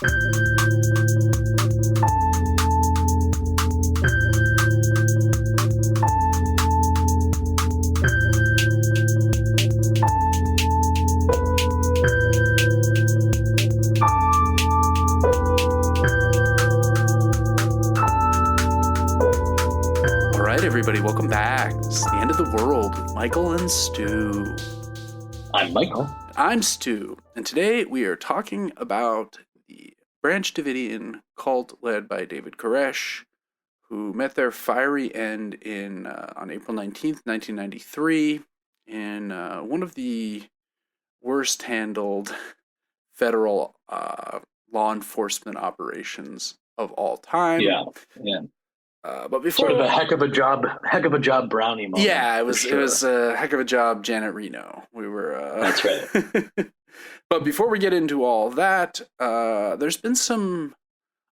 Everybody, welcome back. It's the end of the world with Michael and Stu. I'm Michael. I'm Stu, and today we are talking about the Branch Davidian cult led by David Koresh, who met their fiery end on April 19th, 1993, in one of the worst handled federal law enforcement operations of all time. Yeah. But before, sort of a heck of a job brownie moment. Yeah, it was a heck of a job, Janet Reno. We were. That's right. But before we get into all of that, there's been some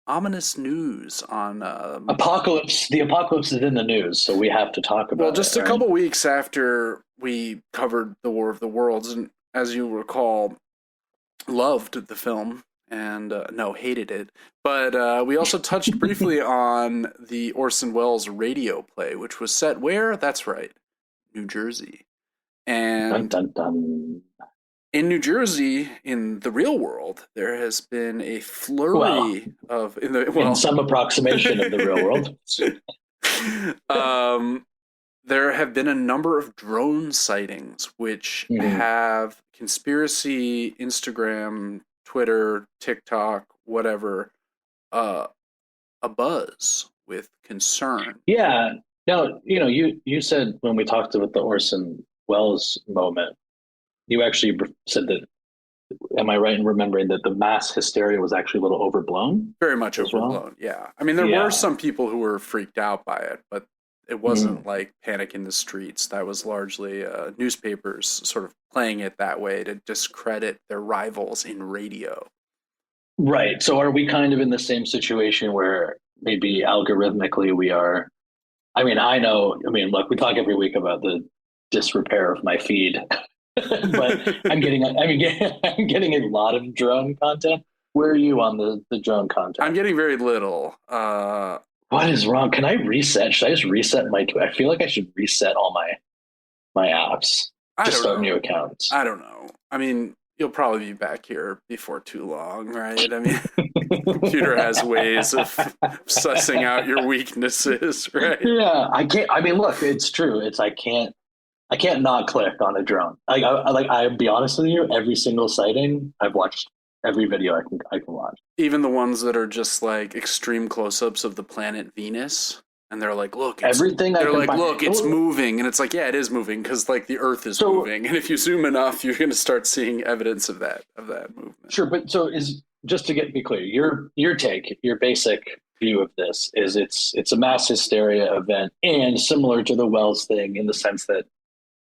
ominous news on apocalypse. The apocalypse is in the news, so we have to talk about it. Well, just a couple weeks after we covered the War of the Worlds, and as you recall, loved the film. And hated it. But we also touched briefly on the Orson Welles radio play, which was set where? That's right, New Jersey. And dun, dun, dun. In New Jersey, in the real world, there has been a flurry in some approximation of the real world. There have been a number of drone sightings, which have conspiracy Instagram, Twitter, TikTok, whatever, a buzz with concern. Yeah. Now, you said when we talked about the Orson Welles moment, you actually said that, am I right in remembering that the mass hysteria was actually a little overblown? Very much overblown, yeah. I mean, there were some people who were freaked out by it, but it wasn't like panic in the streets. That was largely newspapers sort of playing it that way to discredit their rivals in radio. Right. So are we kind of in the same situation where maybe algorithmically we are? I mean, look, we talk every week about the disrepair of my feed, but I'm getting a lot of drone content. Where are you on the drone content? I'm getting very little. What is wrong? Can I reset? Should I just reset I feel like I should reset all my apps. Just start new accounts. I don't know. I mean, you'll probably be back here before too long, right? I mean, the computer has ways of sussing out your weaknesses, right? Yeah, I can't. I mean, look, it's true. I can't not click on a drone. I'll be honest with you. Every single sighting, I've watched every video I can watch. Even the ones that are just like extreme close-ups of the planet Venus. And they're like, look, it's moving. And it's like, yeah, it is moving because like the Earth is moving. And if you zoom enough, you're going to start seeing evidence of that movement. Sure. But so just to be clear, your basic view of this is it's a mass hysteria event, and similar to the Wells thing in the sense that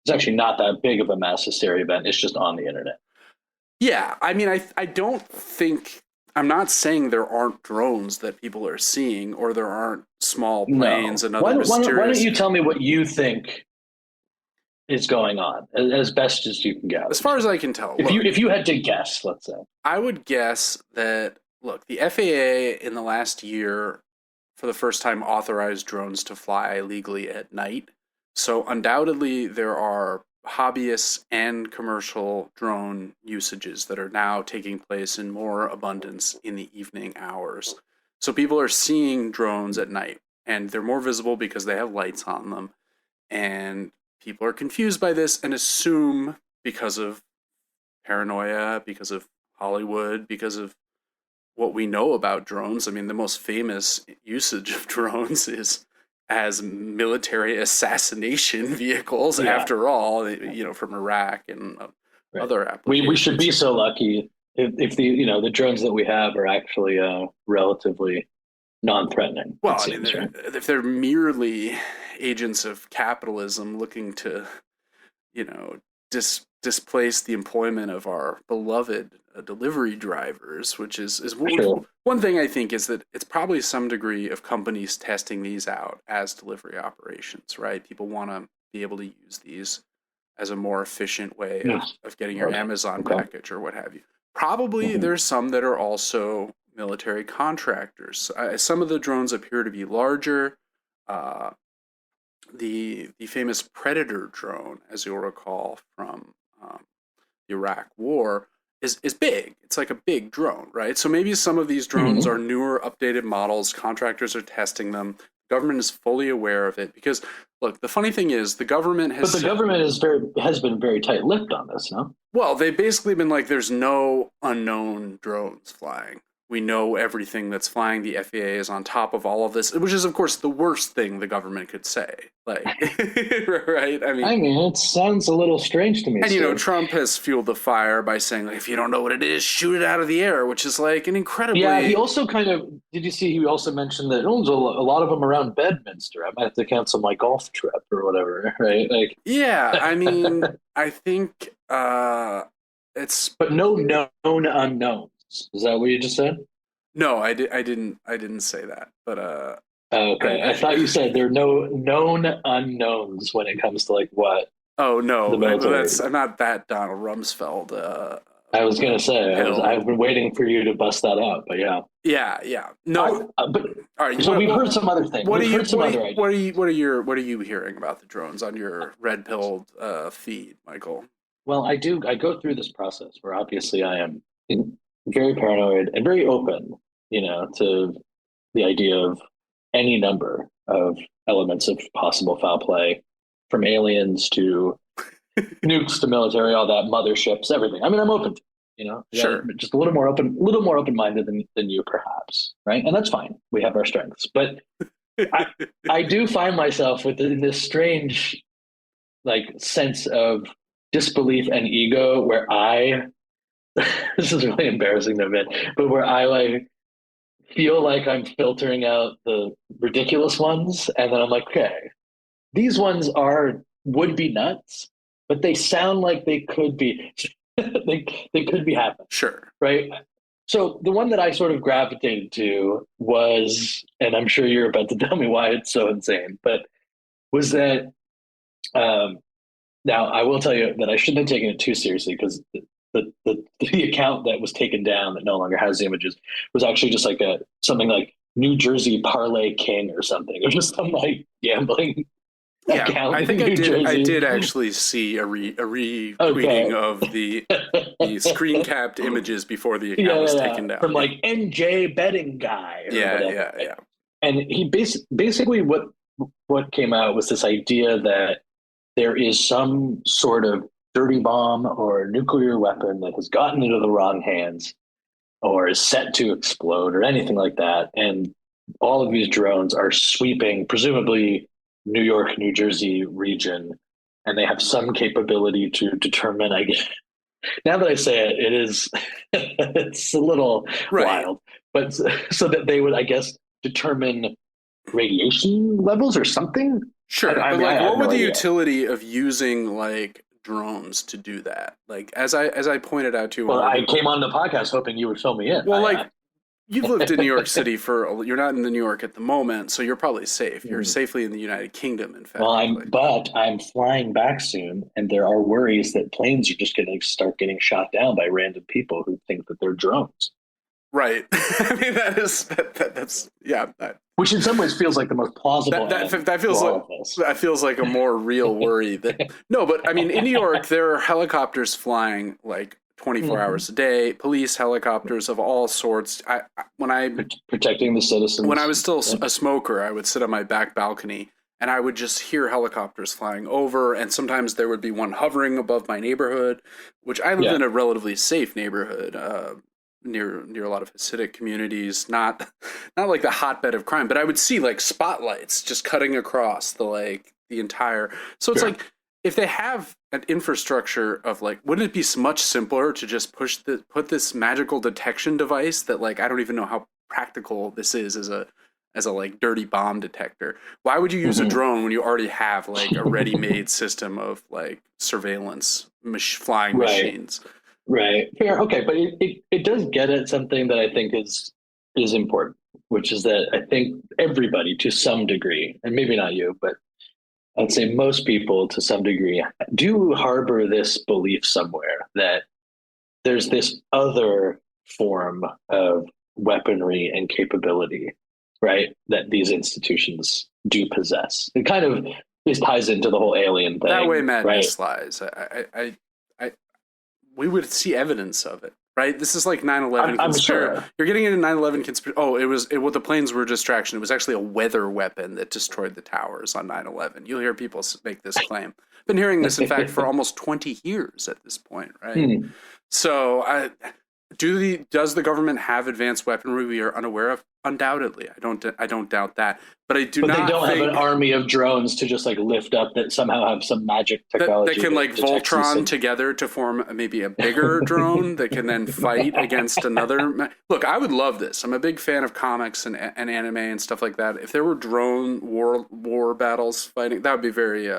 it's actually not that big of a mass hysteria event. It's just on the internet. Yeah. I mean, I don't think, I'm not saying there aren't drones that people are seeing, or there aren't small planes and other mysterious... Why don't you tell me what you think is going on, as best as you can guess? As far as I can tell. If you had to guess, let's say. I would guess that, look, the FAA in the last year, for the first time, authorized drones to fly legally at night. So undoubtedly there are hobbyists and commercial drone usages that are now taking place in more abundance in the evening hours. So people are seeing drones at night, and they're more visible because they have lights on them. And people are confused by this and assume, because of paranoia, because of Hollywood, because of what we know about drones. I mean, the most famous usage of drones is as military assassination vehicles, after all, from Iraq and other applications. We should be so lucky if the drones that we have are actually relatively non-threatening. Well, if they're merely agents of capitalism looking to, displace the employment of our beloved delivery drivers, which is one thing I think is that it's probably some degree of companies testing these out as delivery operations, right? People want to be able to use these as a more efficient way of getting your Amazon package or what have you. Probably there's some that are also military contractors. Some of the drones appear to be larger. Uh, the famous Predator drone, as you'll recall from the Iraq War, is big. It's like a big drone, right? So maybe some of these drones Hmm. are newer, updated models. Contractors are testing them. Government is fully aware of it because, look, the funny thing is the government But the has, government has been very tight-lipped on this, no? well, they've basically been like, there's no unknown drones flying. We know everything that's flying. The FAA is on top of all of this, which is, of course, the worst thing the government could say. Like, right? I mean, I mean, it sounds a little strange to me, and Steve. Trump has fueled the fire by saying, like, if you don't know what it is, shoot it out of the air, which is like an Yeah, he incredibly, also kind of did you see he also mentioned that owns a lot of them around Bedminster. I might have to cancel my golf trip or whatever, right? Like, yeah. I mean, I think it's but no known unknowns. Is that what you just said? no, I didn't say that, but Okay, I thought you said there are no known unknowns when it comes to like what oh the no, military. that's I'm not that Donald Rumsfeld. I was gonna say Pilled. I've been waiting for you to bust that out, but yeah. Yeah, yeah. I No, but all right. so we've heard some other things. What are We've you heard some other ideas. what are you hearing about the drones on your red pilled feed, Michael? Well, I do. I go through this process where obviously I am very paranoid and very open, to the idea of any number of elements of possible foul play, from aliens to nukes to military, all that, motherships, everything. I mean, I'm open to, yeah, Sure. just a little more open minded than you, perhaps, right? And that's fine. We have our strengths, but I I do find myself in this strange like sense of disbelief and ego where I this is really embarrassing to admit, but where I like feel like I'm filtering out the ridiculous ones, and then I'm like, okay, these ones would be nuts, but they sound like they could be they could be happening, Sure. right? So the one that I sort of gravitated to was, and I'm sure you're about to tell me why it's so insane, but was that um, now, I will tell you that I shouldn't have taken it too seriously because the account that was taken down that no longer has the images was actually just like something like New Jersey Parlay King or something, or just some like gambling Yeah, account I in think New I Jersey. did actually see a retweeting Okay. of the screen capped images before the account Yeah, was yeah, yeah. taken down. From Yeah. like NJ Betting Guy or Yeah, whatever. yeah, yeah. And he basically what came out was this idea that there is some sort of dirty bomb or nuclear weapon that has gotten into the wrong hands or is set to explode or anything like that. And all of these drones are sweeping, presumably New York, New Jersey region, and they have some capability to determine, I guess. Now that I say it, it is it's a little Right. wild, but so that they would, I guess, determine radiation levels or something. Sure, I but mean, I like, have what would no the idea. utility of using like drones to do that? Like, as I pointed out to you Well, I already. came on the podcast hoping you would fill me in. Well, like, you've lived in New York I City you're not in the New York at the moment, so you're probably safe. You're safely in the United Kingdom, in well, fact. Like, I'm flying back soon, and there are worries that planes are just going to start getting shot down by random people who think that they're drones. right. I mean, that's yeah. Which in some ways feels like the most plausible end That to feels all like of this. that feels like a more real worry that no, but I mean in New York there are helicopters flying like 24 Mhm. hours a day, police helicopters of all sorts. Protecting the When I citizens. was still Yep. a smoker, I would sit on my back balcony and I would just hear helicopters flying over, and sometimes there would be one hovering above my neighborhood, which I live Yeah. in a relatively safe neighborhood, near a lot of Hasidic communities, not like the hotbed of crime, but I would see like spotlights just cutting across the entire. So it's Sure. like if they have an infrastructure of like, wouldn't it be much simpler to just put this magical detection device that like I don't even know how practical this is as a like dirty bomb detector. Why would you use a Mhm. drone when you already have like a ready-made system of like surveillance flying Right. machines? Right. Fair. Okay. But it does get at something that I think is important, which is that I think everybody to some degree, and maybe not you, but I'd say most people to some degree do harbor this belief somewhere that there's this other form of weaponry and capability, right? That these institutions do possess. It kind of this ties into the whole alien That way thing, right? madness lies. We would see evidence of it, right? This is like 9/11 I'm conspiracy. sure. You're getting into 9/11 conspiracy. Oh, well, the planes were a distraction. It was actually a weather weapon that destroyed the towers on 9/11. You'll hear people make this claim. I've been hearing this, in fact, for almost 20 years at this point, right? So, does the government have advanced weaponry we are unaware of? Undoubtedly, I don't doubt that. But I do But not they don't think have an army of drones to just like lift up that somehow have some magic technology that can like detects Voltron together to form maybe a bigger drone that can then fight against another. Look, I would love this. I'm a big fan of comics and anime and stuff like that. If there were drone war battles fighting, that would be very.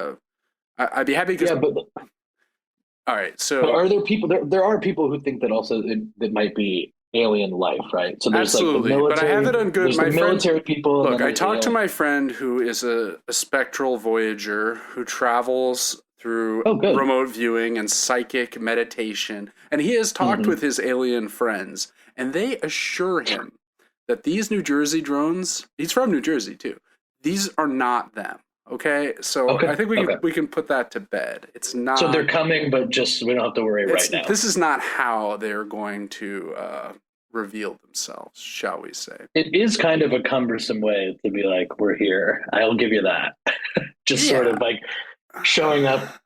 I'd be happy. Yeah, but all right, so but are there people? There are people who think that also that might be alien life, right? So there's absolutely, like the military, but I have it on good. There's My the military friend, people. look, I talked to my friend who is a spectral voyager who travels through remote viewing and psychic meditation, and he has talked with his alien friends, and they assure him that these New Jersey drones. He's from New Jersey too. These are not them. Okay, so I think we can put that to bed. It's not. So they're coming, but just we don't have to worry right now. This is not how they're going to reveal themselves, shall we say? It is kind of a cumbersome way to be like, "We're here." I'll give you that. Just sort of like showing up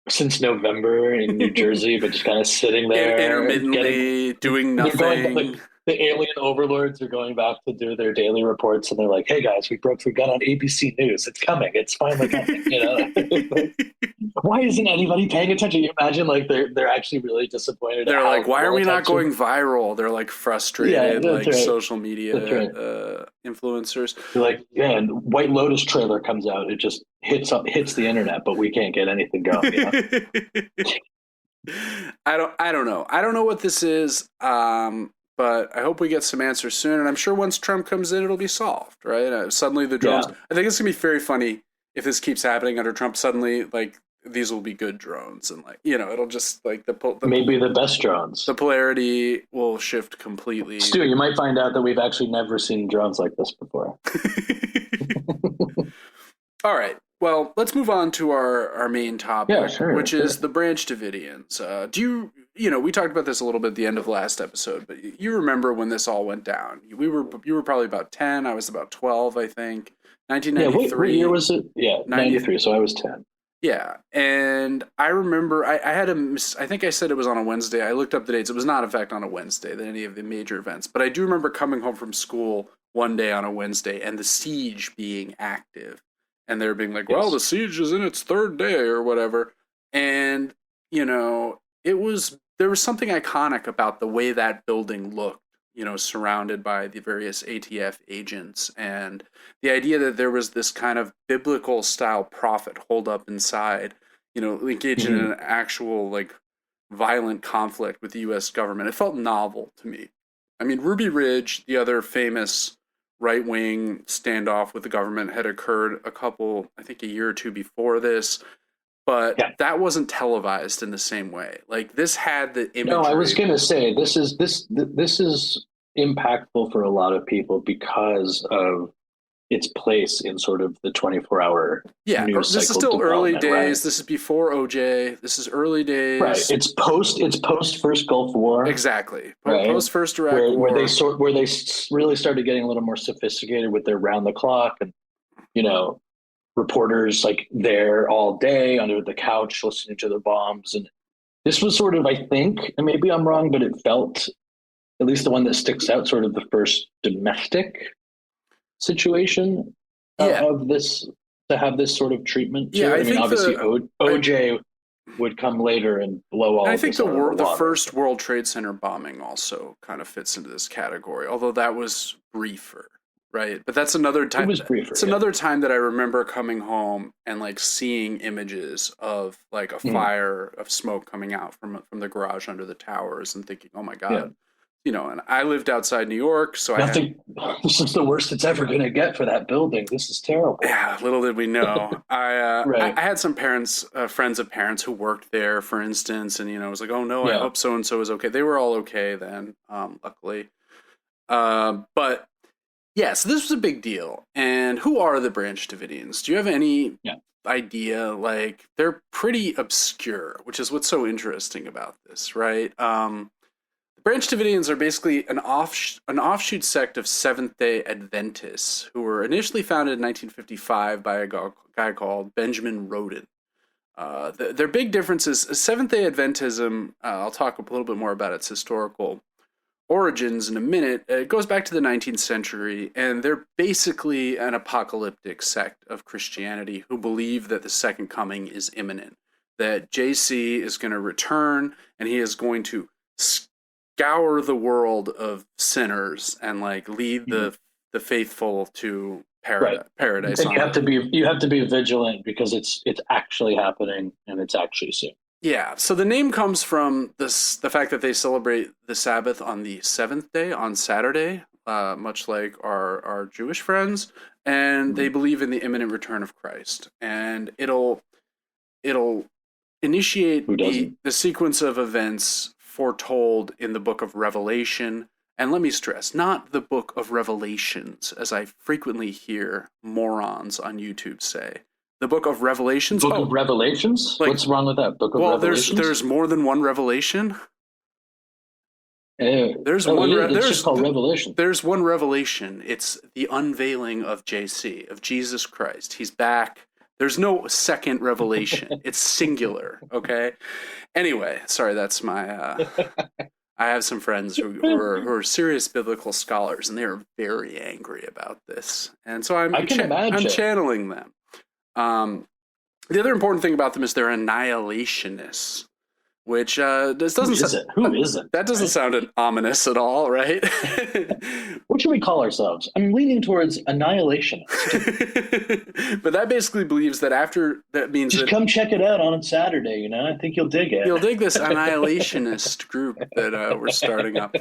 since November in New Jersey, but just kind of sitting there, intermittently doing nothing. The alien overlords are going back to do their daily reports, and they're like, "Hey guys, we got on ABC News. It's coming. It's finally coming." You know, why isn't anybody paying attention? You imagine like they're actually really disappointed. They're like, "Why are we not going viral?" They're like frustrated, like social media influencers. They're like, "Yeah, and White Lotus trailer comes out. It just hits the internet, but we can't get anything going." You know? I don't know. I don't know what this is. But I hope we get some answers soon. And I'm sure once Trump comes in, it'll be solved, right? Suddenly the drones. Yeah. I think it's going to be very funny if this keeps happening under Trump. Suddenly, like, these will be good drones. And, like, you know, it'll just, like, maybe the best drones. The polarity will shift completely. Stu, you might find out that we've actually never seen drones like this before. All right. Well, let's move on to our main topic, which is the Branch Davidians. You know, we talked about this a little bit at the end of last episode, but you remember when this all went down. You were probably about 10. I was about 12, I think. 1993. Yeah, what year was it? Yeah, 93, so I was 10. Yeah, and I remember I had I think I said it was on a Wednesday. I looked up the dates. It was not, in fact, on a Wednesday than any of the major events. But I do remember coming home from school one day on a Wednesday and the siege being active. And they're being like, well, the siege is in its third day or whatever. And, you know, there was something iconic about the way that building looked, you know, surrounded by the various ATF agents. And the idea that there was this kind of biblical style prophet holed up inside, you know, engaged in an actual, like, violent conflict with the U.S. government. It felt novel to me. I mean, Ruby Ridge, the other famous right-wing standoff with the government, had occurred a year or two before this, but that wasn't televised in the same way. Like, this had the imagery. No, I was going to say this is impactful for a lot of people because of its place in sort of the 24-hour news cycle. This is still early days. Right? This is before OJ. This is early days. Right. It's post first Gulf War. Exactly. Right? Post first Iraq War. Where they really started getting a little more sophisticated with their round the clock and, you know, reporters like there all day under the couch listening to the bombs. And this was sort of, I think, and maybe I'm wrong, but it felt, at least the one that sticks out, sort of the first domestic situation of this, to have this sort of treatment. Yeah, I mean, obviously OJ would come later and blow all. I think the first World Trade Center bombing also kind of fits into this category, although that was briefer, right? But that's another time. It was briefer. It's another time that I remember coming home and like seeing images of like a fire of smoke coming out from the garage under the towers and thinking, "Oh my God." Yeah. You know, and I lived outside New York, so this is the worst it's ever going to get for that building. This is terrible. Yeah, little did we know. I had some parents, friends of parents who worked there, for instance, and, you know, I was like, oh no, I hope so-and-so is okay. They were all okay then, luckily. But yeah, so this was a big deal. And who are the Branch Davidians? Do you have any Yeah. idea? Like, they're pretty obscure, which is what's so interesting about this, right? The Branch Davidians are basically an offshoot sect of Seventh Day Adventists, who were initially founded in 1955 by a guy called Benjamin Roden. Their big difference is Seventh Day Adventism. I'll talk a little bit more about its historical origins in a minute. It goes back to the 19th century, and they're basically an apocalyptic sect of Christianity who believe that the second coming is imminent, that JC is going to return and he is going to scour the world of sinners and like lead Mhm. the faithful to Right. paradise And on earth. you have to be vigilant because it's actually happening and it's actually soon. Yeah, so the name comes from the fact that they celebrate the Sabbath on the seventh day, on Saturday, much like our Jewish friends, and they Mhm. believe in the imminent return of Christ, and it'll initiate Who the doesn't? sequence of events foretold in the book of Revelation. And let me stress, not the book of Revelations, as I frequently hear morons on YouTube say. The book of Revelations. Book of Oh, Revelations? like, What's wrong with that? Book of well, Revelations? there's more than one revelation. There's Oh, one it is. It's just called Revelation. there's one revelation. It's the unveiling of JC, of Jesus Christ. He's back. There's no second revelation. It's singular, okay? Anyway, sorry, that's my I have some friends who are serious biblical scholars, and they are very angry about this. And so I can I'm imagine. channeling them. Um, the other important thing about them is they're annihilationists, which this Who doesn't is it? Who isn't? that doesn't Right? sound ominous at all, right? What should we call ourselves? I'm leaning towards annihilationist. But that basically believes that after that means Just that come check it out on Saturday. I think you'll dig it. you'll dig this annihilationist group that we're starting up.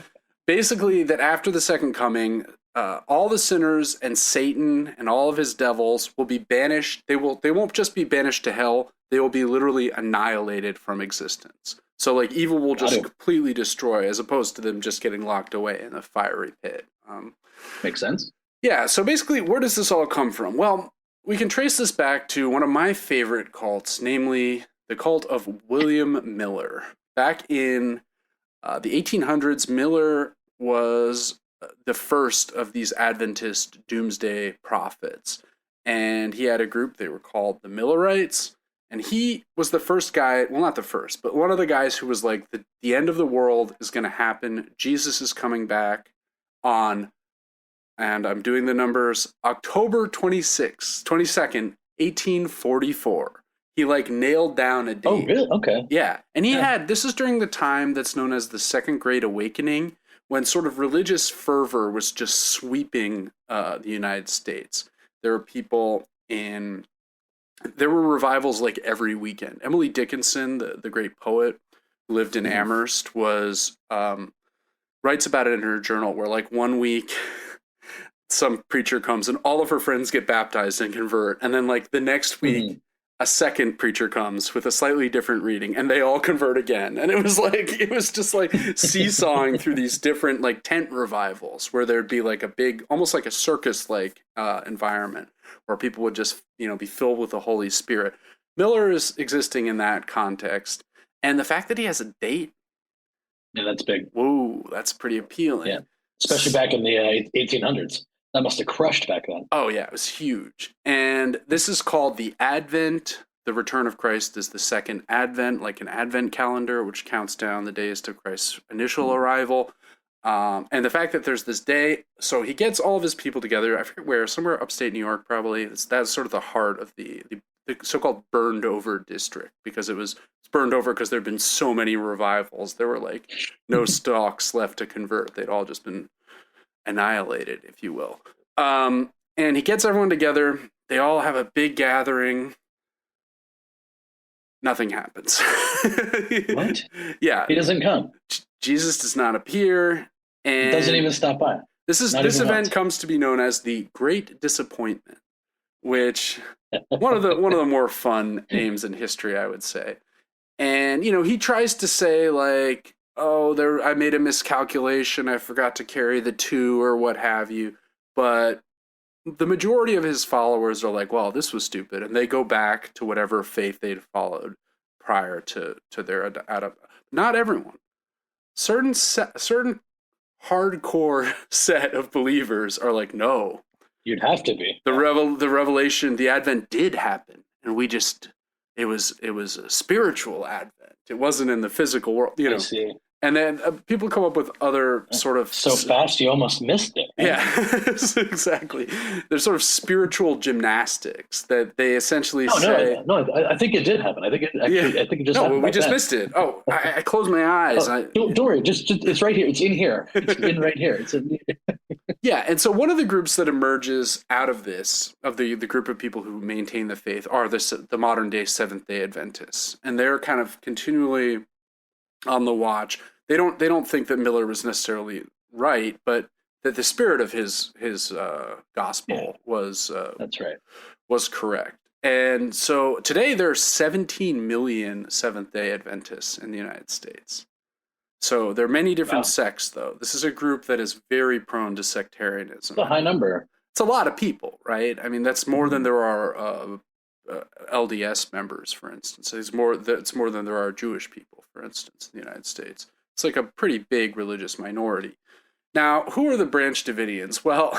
Basically, that after the second coming, all the sinners and Satan and all of his devils will be banished. They won't just be banished to hell. They will be literally annihilated from existence. So like evil will Got just to. completely destroy, as opposed to them just getting locked away in a fiery pit. Makes sense. Yeah. So basically, where does this all come from? Well, we can trace this back to one of my favorite cults, namely the cult of William Miller. Back in the 1800s, Miller was the first of these Adventist doomsday prophets. And he had a group, they were called the Millerites. And he was the first guy, well, not the first, but one of the guys who was like, the end of the world is going to happen. Jesus is coming back on, and I'm doing the numbers, October 22nd, 1844. He like nailed down a Oh, date. really? Okay. Yeah. And he Yeah. had, this is during the time that's known as the Second Great Awakening, when sort of religious fervor was just sweeping the United States. There were people in, there were revivals like every weekend. Emily Dickinson, the great poet who lived in Mhm. Amherst, was, writes about it in her journal where like one week some preacher comes and all of her friends get baptized and convert. And then like the next week, Mhm. a second preacher comes with a slightly different reading and they all convert again. And it was just like seesawing through these different like tent revivals where there'd be like a big, almost like a circus like environment where people would just, be filled with the Holy Spirit. Miller is existing in that context. And the fact that he has a date, Yeah, that's big. whoa, that's pretty Yeah, appealing. especially back in the 1800s. That must have crushed back then. Oh yeah, it was huge. And this is called the Advent. The return of Christ is the second Advent, like an Advent calendar, which counts down the days to Christ's initial Mhm. arrival. And the fact that there's this day, so he gets all of his people together. I forget where, somewhere upstate New York, probably. That's sort of the heart of the so-called burned over district, because it's burned over because there have been so many revivals. There were like no stalks left to convert. They'd all just been annihilated, if you will. And he gets everyone together. They all have a big gathering. Nothing happens. What? Yeah, He doesn't come. Jesus does not appear, Doesn't and even stop by. Not this even event once. comes to be known as the Great Disappointment, which one of the more fun names in history, I would say. And he tries to say like oh, there, I made a miscalculation. I forgot to carry the two or what have you. But the majority of his followers are like, well, this was stupid. And they go back to whatever faith they'd followed prior to their not everyone. Certain hardcore set of believers are like, no, You'd have to be. the revelation, the Advent did happen, and we just it was a spiritual Advent. It wasn't in the physical world, I see. And then people come up with other sort of So fast you almost missed it. Right? yeah, exactly. There's sort of spiritual gymnastics that they essentially No, say. I think it did happen. I think it actually. Yeah. I think it just No, happened. we Right just then. missed it. Oh, I closed my eyes. Oh, don't worry. Just it's right here. It's in here. It's in right here. It's in. Yeah, and so one of the groups that emerges out of this, of the group of people who maintain the faith, are the modern day Seventh Day Adventists, and they're kind of continually on the watch. They don't think that Miller was necessarily right, but that the spirit of his gospel That's right. was correct. And so today there are 17 million Seventh Day Adventists in the United States. So there are many different Wow. sects, though. This is a group that is very prone to sectarianism. It's a high number. It's a lot of people, right? I mean, that's more than there are LDS members, for instance. It's more than there are Jewish people, for instance, in the United States. It's like a pretty big religious minority. Now, who are the Branch Davidians? Well,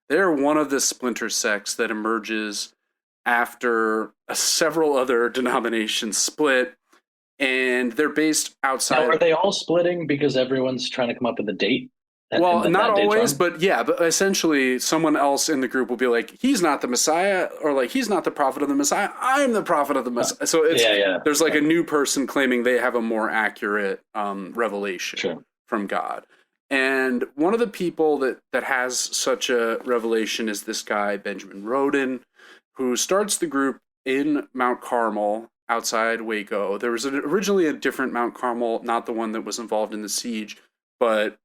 they're one of the splinter sects that emerges after several other denominations split, and they're based outside. Now, are they all splitting because everyone's trying to come up with a date? Well, not that date's always, wrong? but yeah, but essentially someone else in the group will be like, he's not the Messiah, or like, he's not the prophet of the Messiah, I'm the prophet of the Messiah. So there's like a new person claiming they have a more accurate revelation Sure. from God. And one of the people that has such a revelation is this guy, Benjamin Roden, who starts the group in Mount Carmel outside Waco. There was originally a different Mount Carmel, not the one that was involved in the siege, but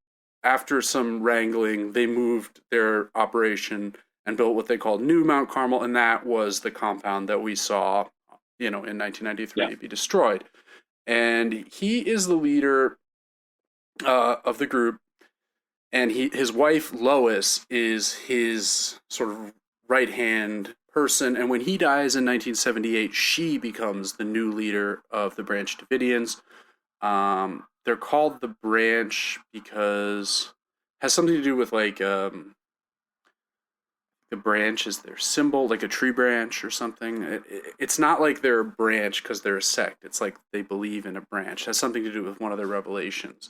after some wrangling, they moved their operation and built what they called New Mount Carmel, and that was the compound that we saw, in 1993 be destroyed. And he is the leader of the group, and his wife Lois is his sort of right hand person. And when he dies in 1978, she becomes the new leader of the Branch Davidians. They're called the Branch because it has something to do with like the branch is their symbol, like a tree branch or something. It's not like they're a branch because they're a sect. It's like they believe in a branch. It has something to do with one of their revelations.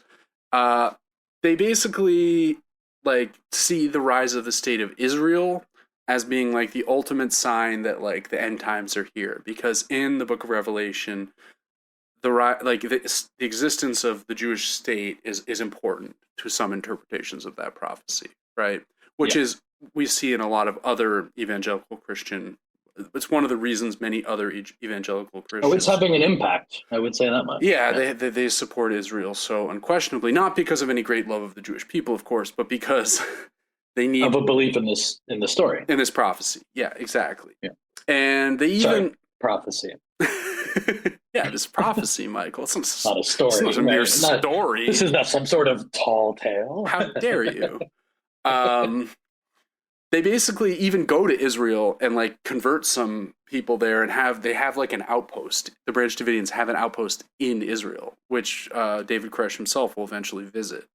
They basically like see the rise of the state of Israel as being like the ultimate sign that like the end times are here, because in the book of Revelation, the existence of the Jewish state is important to some interpretations of that prophecy, right? Which is we see in a lot of other evangelical Christian. It's one of the reasons many other evangelical Christians. Oh, it's having an impact. I would say that much. Yeah, they support Israel so unquestionably, not because of any great love of the Jewish people, of course, but because they need of a belief in the story, in this prophecy. Yeah, exactly. Yeah. And they even prophecy. Yeah, this prophecy, Michael. It's not a story. It's not a mere story. This is not some sort of tall tale. How dare you? They basically even go to Israel and like convert some people there, and they have like an outpost. The Branch Davidians have an outpost in Israel, which David Koresh himself will eventually visit.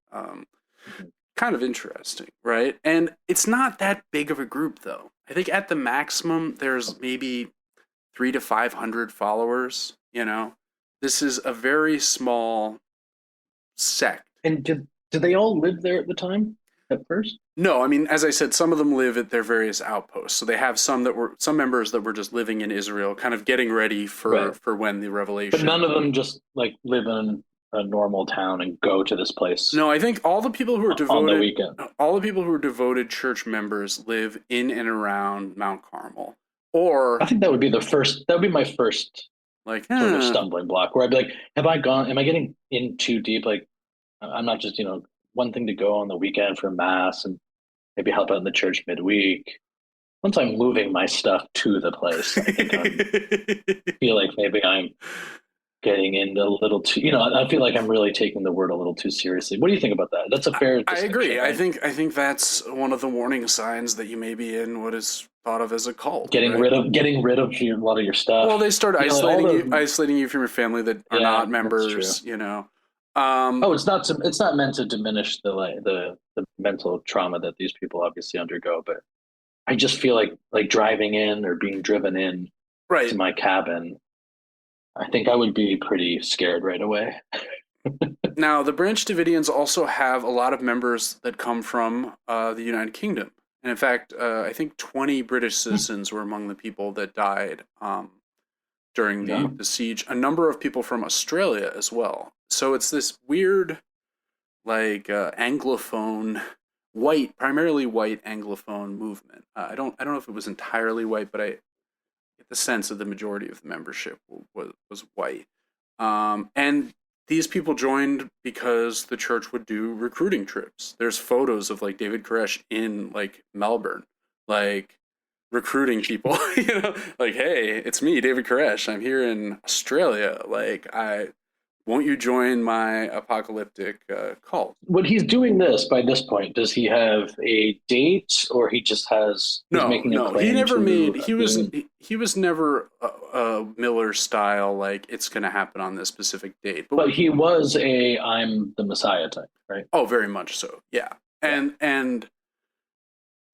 Kind of interesting, right? And it's not that big of a group, though. I think at the maximum there's maybe 300 to 500 followers. This is a very small sect. And did they all live there at the time at first? No, I mean, as I said, some of them live at their various outposts. So they have some members that were just living in Israel, kind of getting ready for when the revelation. But none of them just like live in a normal town and go to this place. No, I think all the people who are devoted on the weekend. All the people who are devoted church members live in and around Mount Carmel. Or I think that would be my first like sort of stumbling block, where I'd be like, am I getting in too deep? Like, I'm not just, one thing to go on the weekend for mass and maybe help out in the church midweek. Once I'm moving my stuff to the place, I think I feel like maybe I'm getting in a little too, I feel like I'm really taking the word a little too seriously. What do you think about that? That's a fair I distinction, agree. right? I think that's one of the warning signs that you may be in what is thought of as a cult, Getting right? rid of a lot of your stuff. Well, they start All those. isolating you from your family that are Yeah, not that's true. members, you know. Um, Oh, it's not meant to diminish the mental trauma that these people obviously undergo, but I just feel like driving in or being driven in to right. my cabin, I think I would be pretty scared right away. Now, the Branch Davidians also have a lot of members that come from the United Kingdom. And in fact, I think 20 British citizens were among the people that died during Yeah. the siege. A number of people from Australia as well. So it's this weird, like, Anglophone, primarily white Anglophone movement. I don't know if it was entirely white, but I get the sense that the majority of the membership was white. And these people joined because the church would do recruiting trips. There's photos of like David Koresh in like Melbourne, like recruiting people, like, hey, it's me, David Koresh. I'm here in Australia. Like, won't you join my apocalyptic cult? When he's doing this by this point, does he have a date or he's No, making a no, he claim never made. to being, He was never a Miller style. Like it's going to happen on this specific date. but he was a I'm the Messiah type, right? Oh, very much so. Yeah, Yeah. and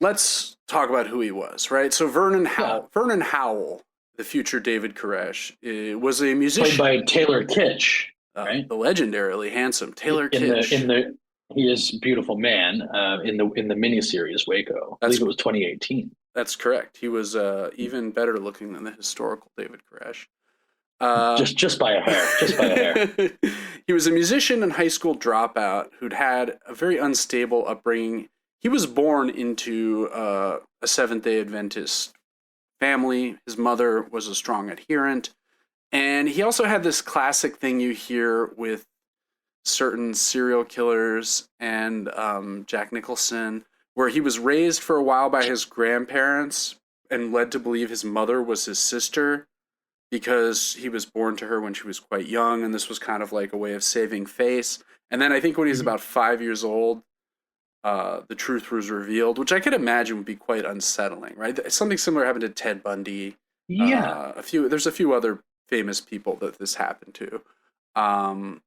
let's talk about who he was. Right. So Yeah. Vernon Howell, the future David Koresh, was a Played musician. by Taylor Kitsch, right? The legendarily handsome Taylor In the Kitsch. in the he is a beautiful man in the miniseries Waco. I That's believe it was 2018. that's correct. He was even better looking than the historical David Koresh. Uh, Just by a hair, just by a hair. he was a musician and high school dropout who'd had a very unstable upbringing. He was born into a Seventh-day Adventist family. His mother was a strong adherent. And he also had this classic thing you hear with certain serial killers and Jack Nicholson, where he was raised for a while by his grandparents and led to believe his mother was his sister because he was born to her when she was quite young, and this was kind of like a way of saving face. And then I think when he's about 5 years old, the truth was revealed, which I could imagine would be quite unsettling, right? Something similar happened to Ted Bundy. Yeah. There's a few other famous people that this happened to. Um,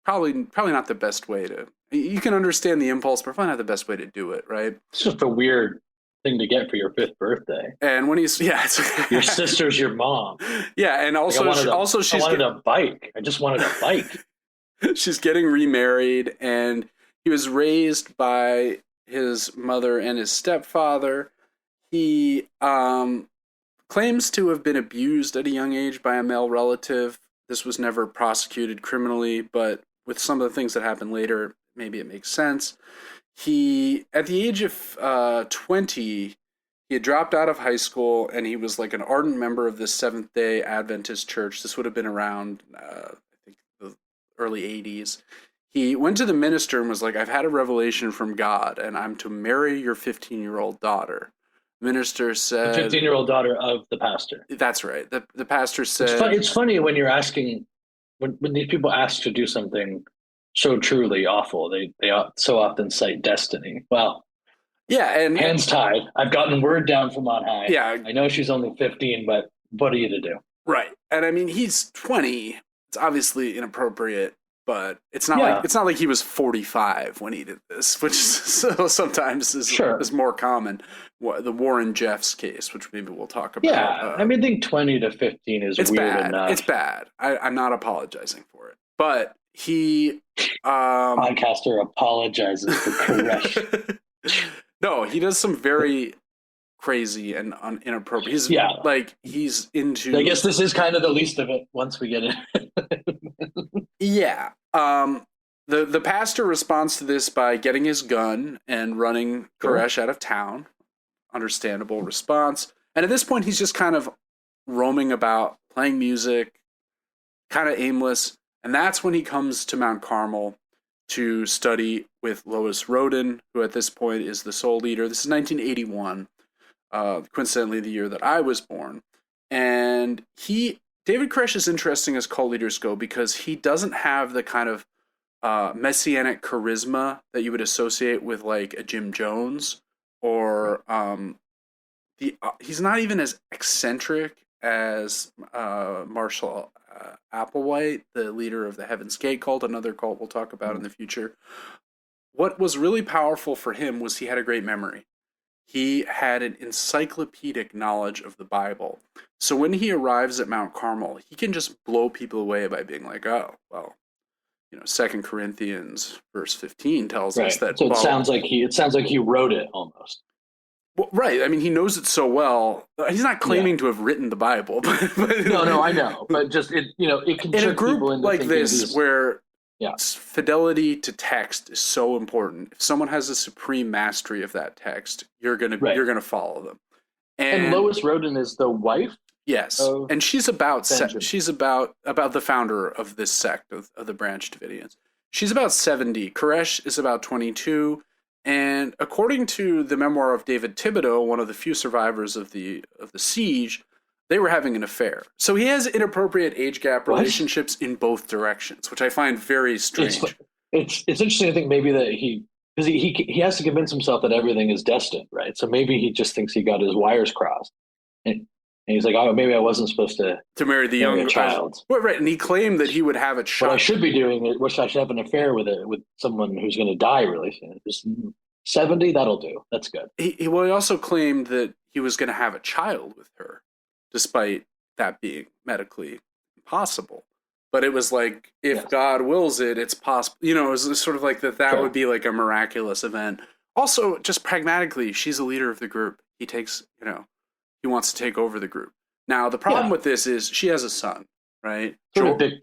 probably not the best way to. You can understand the impulse, but probably not the best way to do it, right? It's just a weird thing to get for your fifth birthday. And when he's Your sister's your mom. yeah, and Like also I wanted a bike. I just wanted a bike. she's getting remarried, and he was raised by his mother and his stepfather. He claims to have been abused at a young age by a male relative. This was never prosecuted criminally, but with some of the things that happened later, maybe it makes sense. He, at the age of 20, he had dropped out of high school, and he was like an ardent member of the Seventh-day Adventist Church. This would have been around, I think, the early 80s. He went to the minister and was like, I've had a revelation from God, and I'm to marry your 15-year-old daughter. The minister said... The 15-year-old daughter of the pastor. That's right. The pastor said... It's funny when you're asking, when these people ask to do something so truly awful, they so often cite destiny. Well, yeah, and hands tied. I've gotten word down from on high. Yeah, I know she's only 15, but what are you to do? Right. And I mean, he's 20. It's obviously inappropriate, but it's not like he was 45 when he did this, which sometimes is more common. The Warren Jeffs case, which maybe we'll talk about. Yeah, I mean, I think 20 to 15 is weird bad. enough. It's bad. I'm not apologizing for it, but he podcaster apologizes for Koresh. No, he does some very crazy and inappropriate. He's into. I guess this is kind of the least of it once we get in. Yeah. The pastor responds to this by getting his gun and running Koresh out of town. Understandable response. And at this point, he's just kind of roaming about, playing music, kind of aimless. And that's when he comes to Mount Carmel to study with Lois Roden, who at this point is the sole leader. This is 1981, coincidentally the year that I was born. And he David Koresh is interesting as cult leaders go because he doesn't have the kind of messianic charisma that you would associate with like a Jim Jones or he's not even as eccentric as Marshall Applewhite, the leader of the Heaven's Gate cult, another cult we'll talk about in the future. What was really powerful for him was he had a great memory. He had an encyclopedic knowledge of the Bible. So when he arrives at Mount Carmel, he can just blow people away by being like, oh, well, 2 Corinthians verse 15 tells us that. So it sounds like he wrote it almost. Well, right. I mean, he knows it so well. He's not claiming to have written the Bible. But no, I know. But just, it can in a trick people group into like this where fidelity to text is so important. If someone has a supreme mastery of that text, you're gonna follow them. And Lois Roden is the wife. Yes, and she's about the founder of this sect of the Branch Davidians. She's about 70. Koresh is about 22. And according to the memoir of David Thibodeau, one of the few survivors of the siege, they were having an affair. So he has inappropriate age gap relationships in both directions, which I find very strange. It's interesting to think maybe that he has to convince himself that everything is destined, right? So maybe he just thinks he got his wires crossed, and he's like, oh, maybe I wasn't supposed to marry the young child. Right, and he claimed that he would have a child. What I should be doing is, I should have an affair with someone who's going to die really soon. Just 70, that'll do. That's good. He also claimed that he was going to have a child with her, despite that being medically impossible. But it was like, if God wills it, it's possible. It was sort of like that would be like a miraculous event. Also, just pragmatically, she's a leader of the group. He takes, he wants to take over the group. Now, the problem with this is she has a son, right? Sort of big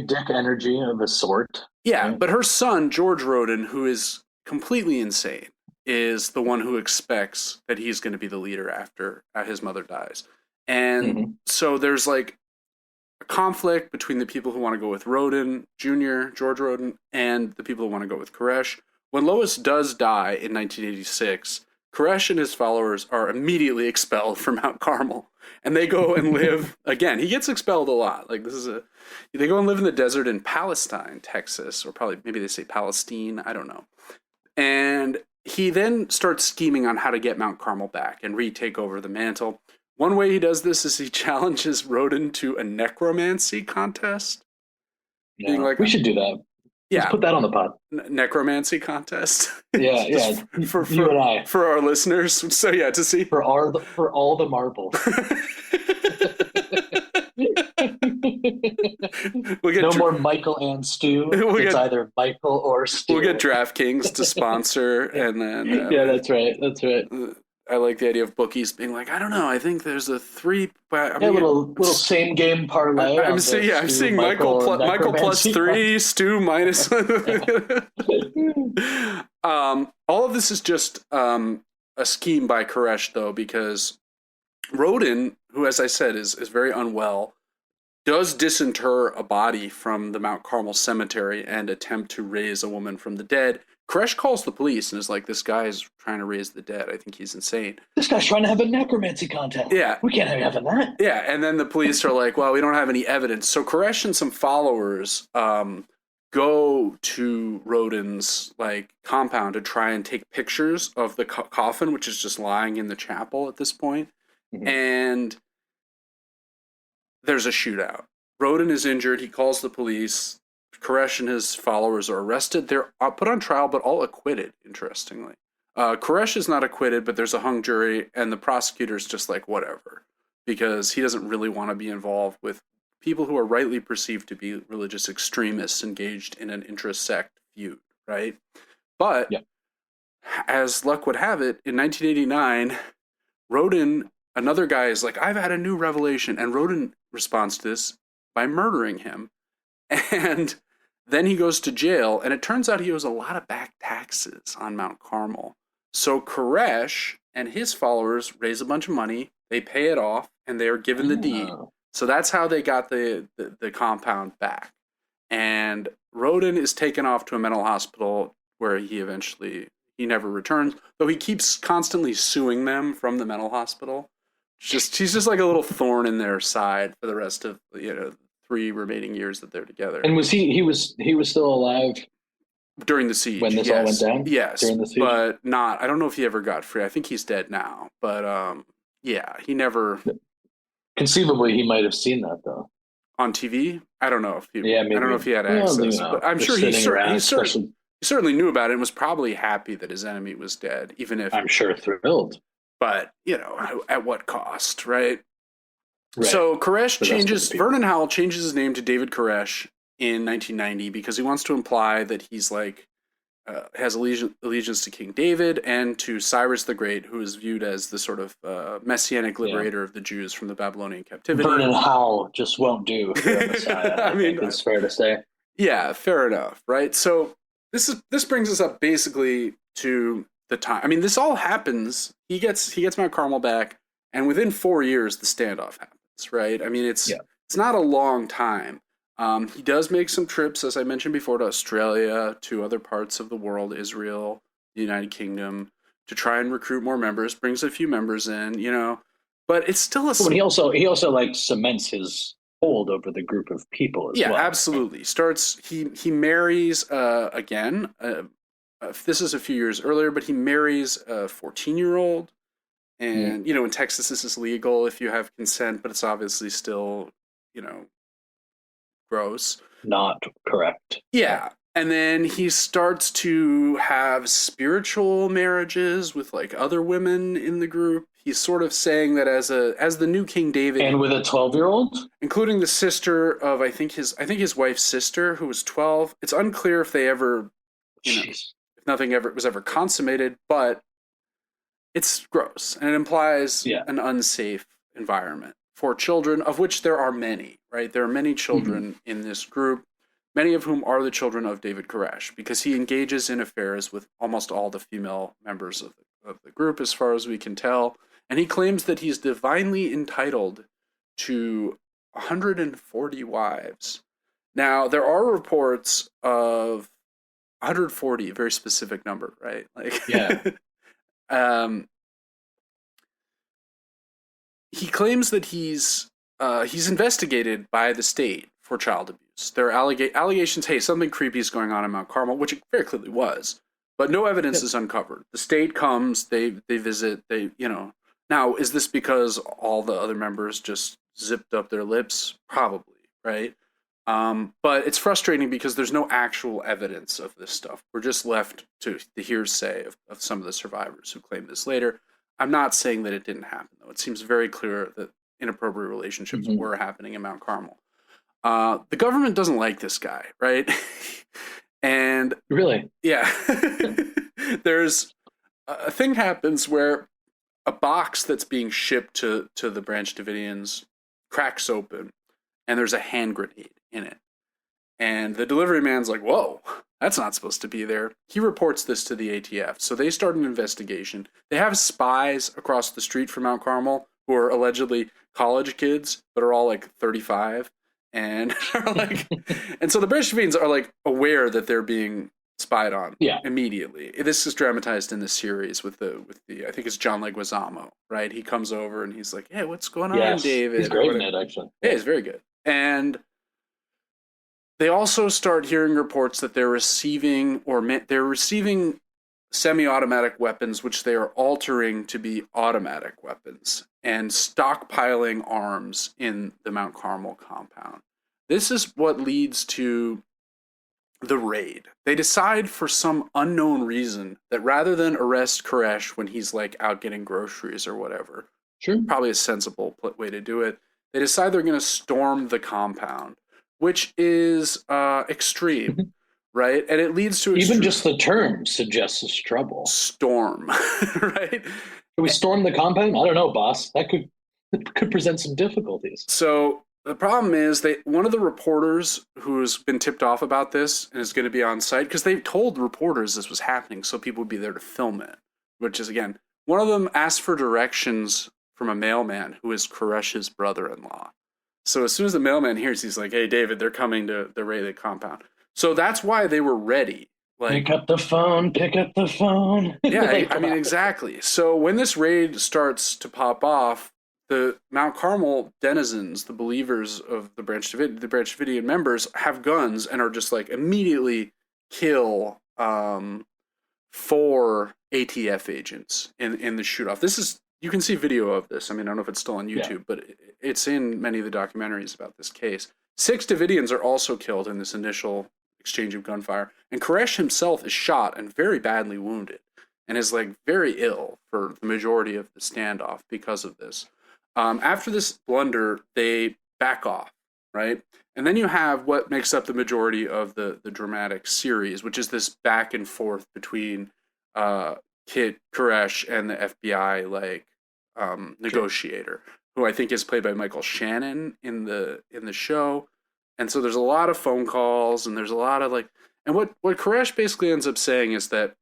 dick energy of a sort. Yeah, right? But her son, George Roden, who is completely insane, is the one who expects that he's going to be the leader after his mother dies. And so there's like a conflict between the people who want to go with Roden Jr., George Roden, and the people who want to go with Koresh. When Lois does die in 1986, Koresh and his followers are immediately expelled from Mount Carmel, and they go and live again. He gets expelled a lot. Like they go and live in the desert in Palestine, Texas, or maybe they say Palestine. I don't know. And he then starts scheming on how to get Mount Carmel back and retake over the mantle. One way he does this is he challenges Roden to a necromancy contest. Yeah, we should do that. Yeah, let's put that on the pod. Necromancy contest. Yeah, for you and I, for our listeners. So to see for all the marbles. No more Michael and Stu. It's either Michael or Stu. We'll get DraftKings to sponsor, and then that's right. I like the idea of bookies being like, I don't know. I think there's a 3. Little same game parlay. I'm seeing Michael plus 3, Stu minus. All of this is just a scheme by Koresh, though, because Roden, who, as I said, is very unwell, does disinter a body from the Mount Carmel cemetery and attempt to raise a woman from the dead. Koresh calls the police and is like, this guy is trying to raise the dead. I think he's insane. This guy's trying to have a necromancy contest. Yeah. We can't have that. Yeah, and then the police are like, well, we don't have any evidence. So Koresh and some followers go to Roden's compound to try and take pictures of the coffin, which is just lying in the chapel at this point. Mm-hmm. And there's a shootout. Roden is injured. He calls the police. Koresh and his followers are arrested. They're put on trial, but all acquitted, interestingly. Koresh is not acquitted, but there's a hung jury, and the prosecutor's just like, whatever, because he doesn't really want to be involved with people who are rightly perceived to be religious extremists engaged in an intra-sect feud, right? But as luck would have it, in 1989, Roden, another guy, is like, I've had a new revelation, and Roden responds to this by murdering him. And then he goes to jail, and it turns out he owes a lot of back taxes on Mount Carmel. So Koresh and his followers raise a bunch of money, they pay it off, and they are given the deed. So that's how they got the compound back. And Roden is taken off to a mental hospital where he never returns, though he keeps constantly suing them from the mental hospital she's just like a little thorn in their side for the rest of 3 remaining years that they're together. And was he was still alive During the siege, when this all went yes, down? yes, During the siege? but not. I don't know if he ever got free. I think he's dead now, but yeah, he never Conceivably, he might have seen that though. on TV. I don't know if he. Yeah, I don't know maybe. if he had Well, access, but I'm just sure he sitting around, especially. he certainly knew about it and was probably happy that his enemy was dead, even if. I'm sure thrilled. But at what cost, right? Right. So Koresh The rest of the changes. people. Vernon Howell changes his name to David Koresh in 1990 because he wants to imply that he's like has allegiance to King David and to Cyrus the Great, who is viewed as the sort of messianic liberator of the Jews from the Babylonian captivity. Vernon Howell just won't do for a Messiah. I mean, it's fair to say. Yeah, fair enough, right? So this brings us up basically to the time. I mean, this all happens. He gets Mount Carmel back, and within 4 years, the standoff happens, right? I mean, it's not a long time. He does make some trips, as I mentioned before, to Australia, to other parts of the world, Israel, the United Kingdom, to try and recruit more members. Brings a few members in, but it's still a. But he also like cements his hold over the group of people as well. Yeah, absolutely. He marries again. This is a few years earlier, but he marries a 14-year-old, and in Texas this is legal if you have consent, but it's obviously still gross. Not correct. Yeah. And then he starts to have spiritual marriages with like other women in the group. He's sort of saying that as the new King David, and with a 12-year-old, including the sister of I think his wife's sister, who was 12. It's unclear if they ever, if nothing was ever consummated, but it's gross and it implies an unsafe environment for children, of which there are many. Right, there are many children in this group, many of whom are the children of David Koresh, because he engages in affairs with almost all the female members of the group, as far as we can tell. And he claims that he's divinely entitled to 140 wives. Now, there are reports of 140, a very specific number, right? He claims that he's investigated by the state for child abuse. There are allegations, hey, something creepy is going on in Mount Carmel, which it very clearly was, but no evidence is uncovered. The state comes, they visit, Now, is this because all the other members just zipped up their lips? Probably, right? But it's frustrating because there's no actual evidence of this stuff. We're just left to the hearsay of some of the survivors who claim this later. I'm not saying that it didn't happen, though. It seems very clear that inappropriate relationships were happening in Mount Carmel. The government doesn't like this guy, right? And really, yeah, there's a thing happens where a box that's being shipped to the Branch Davidians cracks open, and there's a hand grenade in it. And the delivery man's like, whoa, that's not supposed to be there. He reports this to the ATF. So they start an investigation. They have spies across the street from Mount Carmel who are allegedly college kids, but are all like 35. And are like, and so the Branch Davidians are like aware that they're being spied on immediately. This is dramatized in the series with the I think it's John Leguizamo, right? He comes over and he's like, hey, what's going on, David? He's great in it, actually. Yeah, he's very good. And they also start hearing reports that they're receiving semi-automatic weapons, which they are altering to be automatic weapons, and stockpiling arms in the Mount Carmel compound. This is what leads to the raid. They decide for some unknown reason that rather than arrest Koresh when he's like out getting groceries or whatever, probably a sensible way to do it, they decide they're going to storm the compound, which is extreme, right? And it leads to even just the term suggests trouble. Storm, right? Can we storm the compound? I don't know, boss. That could present some difficulties. So the problem is one of the reporters who's been tipped off about this and is going to be on site, because they told reporters this was happening, so people would be there to film it. Which is, again, one of them asked for directions from a mailman who is Koresh's brother-in-law. So as soon as the mailman hears, he's like, hey, David, they're coming to the raid compound. So that's why they were ready. Like, pick up the phone. Yeah, I mean, exactly. So when this raid starts to pop off, the Mount Carmel denizens, the believers of the Branch Davidian members, have guns and are just like immediately kill 4 ATF agents in the shoot off. This is, you can see video of this. I mean, I don't know if it's still on Yeah. YouTube, but it's in many of the documentaries about this case. 6 Davidians are also killed in this initial exchange of gunfire, and Koresh himself is shot and very badly wounded, and is like very ill for the majority of the standoff because of this. After this blunder, they back off, right? And then you have what makes up the majority of the dramatic series, which is this back and forth between Kit Koresh and the FBI negotiator, who I think is played by Michael Shannon in the show. And so there's a lot of phone calls, and there's a lot of and what Koresh basically ends up saying is that,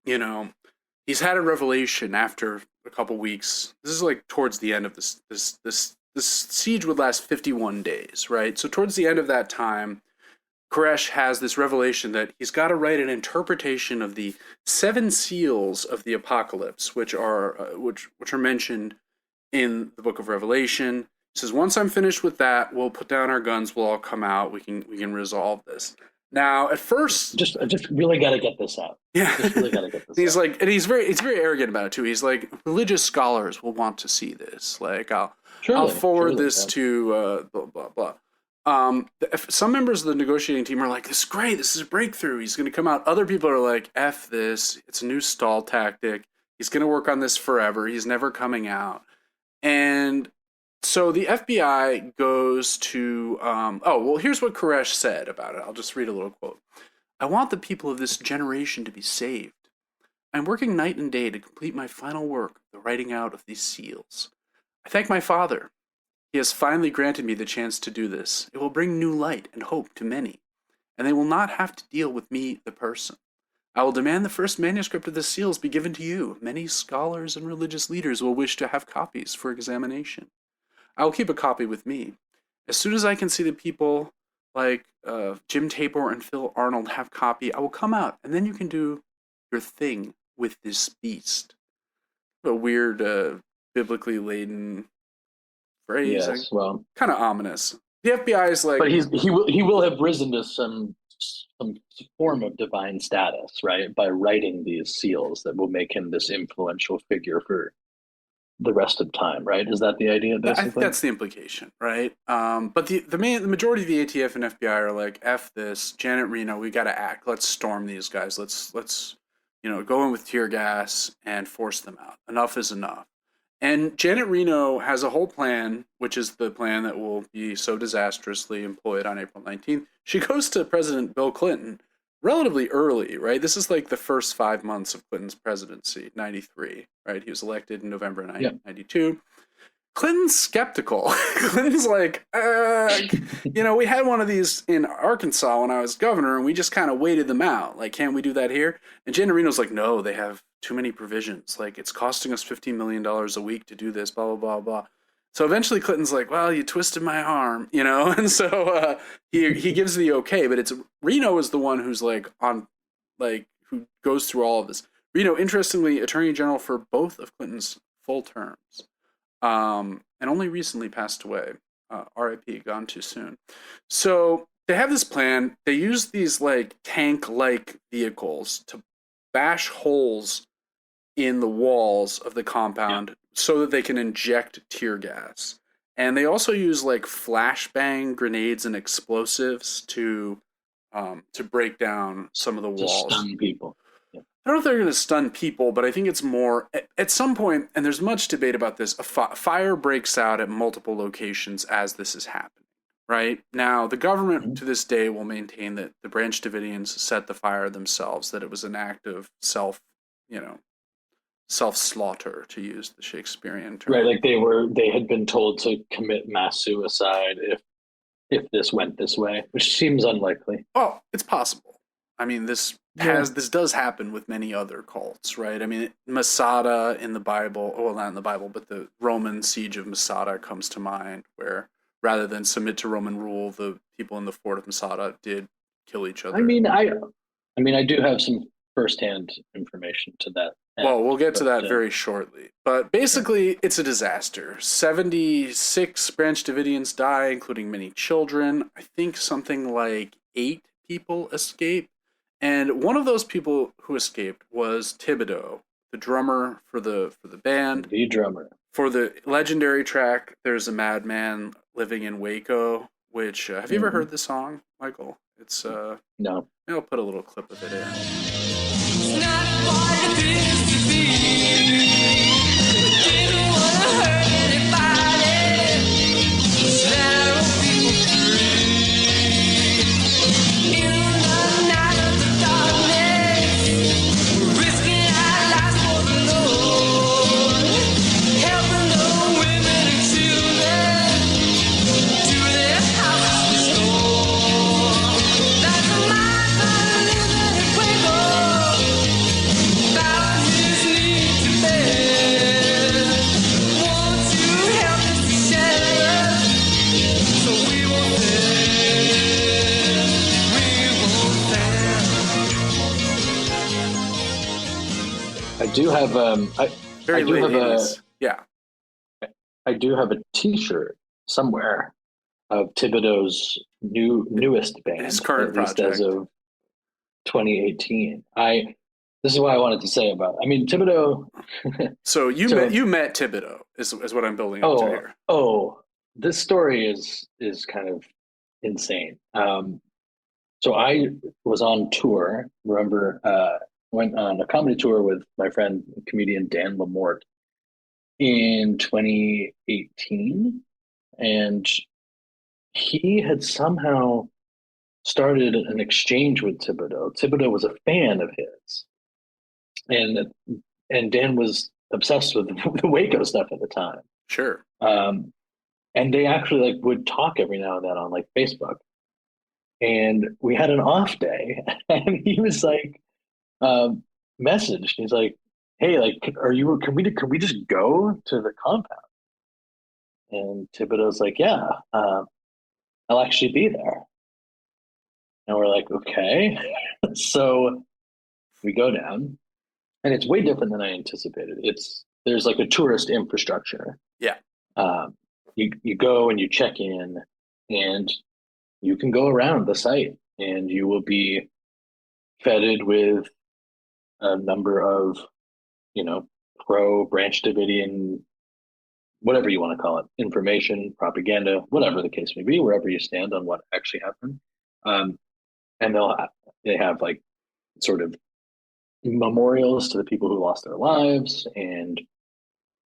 you know, he's had a revelation after a couple weeks. This is like towards the end of this siege would last 51 days, right? So towards the end of that time, Koresh has this revelation that he's got to write an interpretation of the 7 seals of the apocalypse, which are mentioned in the book of Revelation. He says, once I'm finished with that, we'll put down our guns, we'll all come out, we can resolve this. Now, at first, I just really got to get this out. Yeah, just really got to get this. He's out. like, and he's very arrogant about it too. He's like, religious scholars will want to see this. Like, I'll forward this to blah blah blah. Some members of the negotiating team are like, this is great, this is a breakthrough, he's going to come out. Other people are like, F this, it's a new stall tactic, he's going to work on this forever, he's never coming out. And so the FBI goes to, here's what Koresh said about it. I'll just read a little quote. I want the people of this generation to be saved. I'm working night and day to complete my final work, the writing out of these seals. I thank my Father. He has finally granted me the chance to do this. It will bring new light and hope to many, and they will not have to deal with me, the person. I will demand the first manuscript of the seals be given to you. Many scholars and religious leaders will wish to have copies for examination. I will keep a copy with me. As soon as I can see the people like Jim Tabor and Phil Arnold have copy, I will come out, and then you can do your thing with this beast. A weird, biblically laden phrase. Yes, well, kind of ominous. The FBI is like, but he will have risen to some form of divine status, right? By writing these seals that will make him this influential figure for the rest of time, right? Is that the idea, basically? I think that's the implication, right? But the majority of the ATF and FBI are like, F this, Janet Reno, we got to act. Let's storm these guys. Let's go in with tear gas and force them out. Enough is enough. And Janet Reno has a whole plan, which is the plan that will be so disastrously employed on April 19th. She goes to President Bill Clinton relatively early, right? This is like the first 5 months of Clinton's presidency, 93, right? He was elected in November 1992. Clinton's skeptical. Clinton's like, we had one of these in Arkansas when I was governor, and we just kind of waited them out. Like, can't we do that here? And Janet Reno's like, no, they have too many provisions. Like, it's costing us $15 million a week to do this, blah, blah, blah, blah. So eventually Clinton's like, well, you twisted my arm, and so he gives the okay, but it's Reno is the one who's who goes through all of this. Reno, interestingly, Attorney General for both of Clinton's full terms, and only recently passed away. R.I.P. Gone too soon. So they have this plan. They use these tank-like vehicles to bash holes in the walls of the compound so that they can inject tear gas. And they also use flashbang grenades and explosives to break down some of the walls. To stun people. I don't know if they're going to stun people, but I think it's more at some point, and there's much debate about this, a fire breaks out at multiple locations as this is happening. Right? Now, the government to this day will maintain that the Branch Davidians set the fire themselves, that it was an act of self-slaughter, to use the Shakespearean term. Right, like they had been told to commit mass suicide if this went this way, which seems unlikely. Oh, it's possible. I mean, this does happen with many other cults, right? I mean, Masada in the Bible, well, not in the Bible, but the Roman siege of Masada comes to mind, where rather than submit to Roman rule, the people in the fort of Masada did kill each other. I mean, I do have some firsthand information to that Well, we'll get to But that very shortly. But basically, it's a disaster. 76 Branch Davidians die, including many children. I think something like 8 people escape. And one of those people who escaped was Thibodeau, the drummer for the band. the drummer. For the legendary track, there's a Madman living in Waco, which have you ever heard the song, Michael? It's No. I'll put a little clip of it in. It's not what it is to be. Didn't wanna hurt anybody. Set people free. In the night of the darkness, we're risking our lives for the Lord. Helping the women and children to their houses restored. That's a madman living in Waco. Bowing his knee to bed. Won't you help us to shelter so we won't fail? We won't fail. I do have Very I do late have 80s. Yeah. I do have a T-shirt somewhere of Thibodeau's newest band, His current at least as project. of 2018. This is what I wanted to say about. I mean, Thibodeau. So you met Thibodeau is what I'm building up to here. This story is kind of insane. So I was on tour. Remember, went on a comedy tour with my friend comedian Dan Lamort in 2018, and he had somehow started an exchange with Thibodeau. Thibodeau was a fan of his, and Dan was obsessed with the Waco stuff at the time. Sure. And they actually like would talk every now and then on like Facebook. And we had an off day, and he was like, messaged. He's like, "Hey, like, can we just go to the compound?" And Thibodeau's like, "Yeah, I'll actually be there." And we're like, "Okay." So we go down, and it's way different than I anticipated. There's like a tourist infrastructure. Yeah. You go and you check in, and you can go around the site, and you will be feted with a number of, pro Branch Davidian, whatever you want to call it, information, propaganda, whatever the case may be, wherever you stand on what actually happened. And they have like sort of memorials to the people who lost their lives, and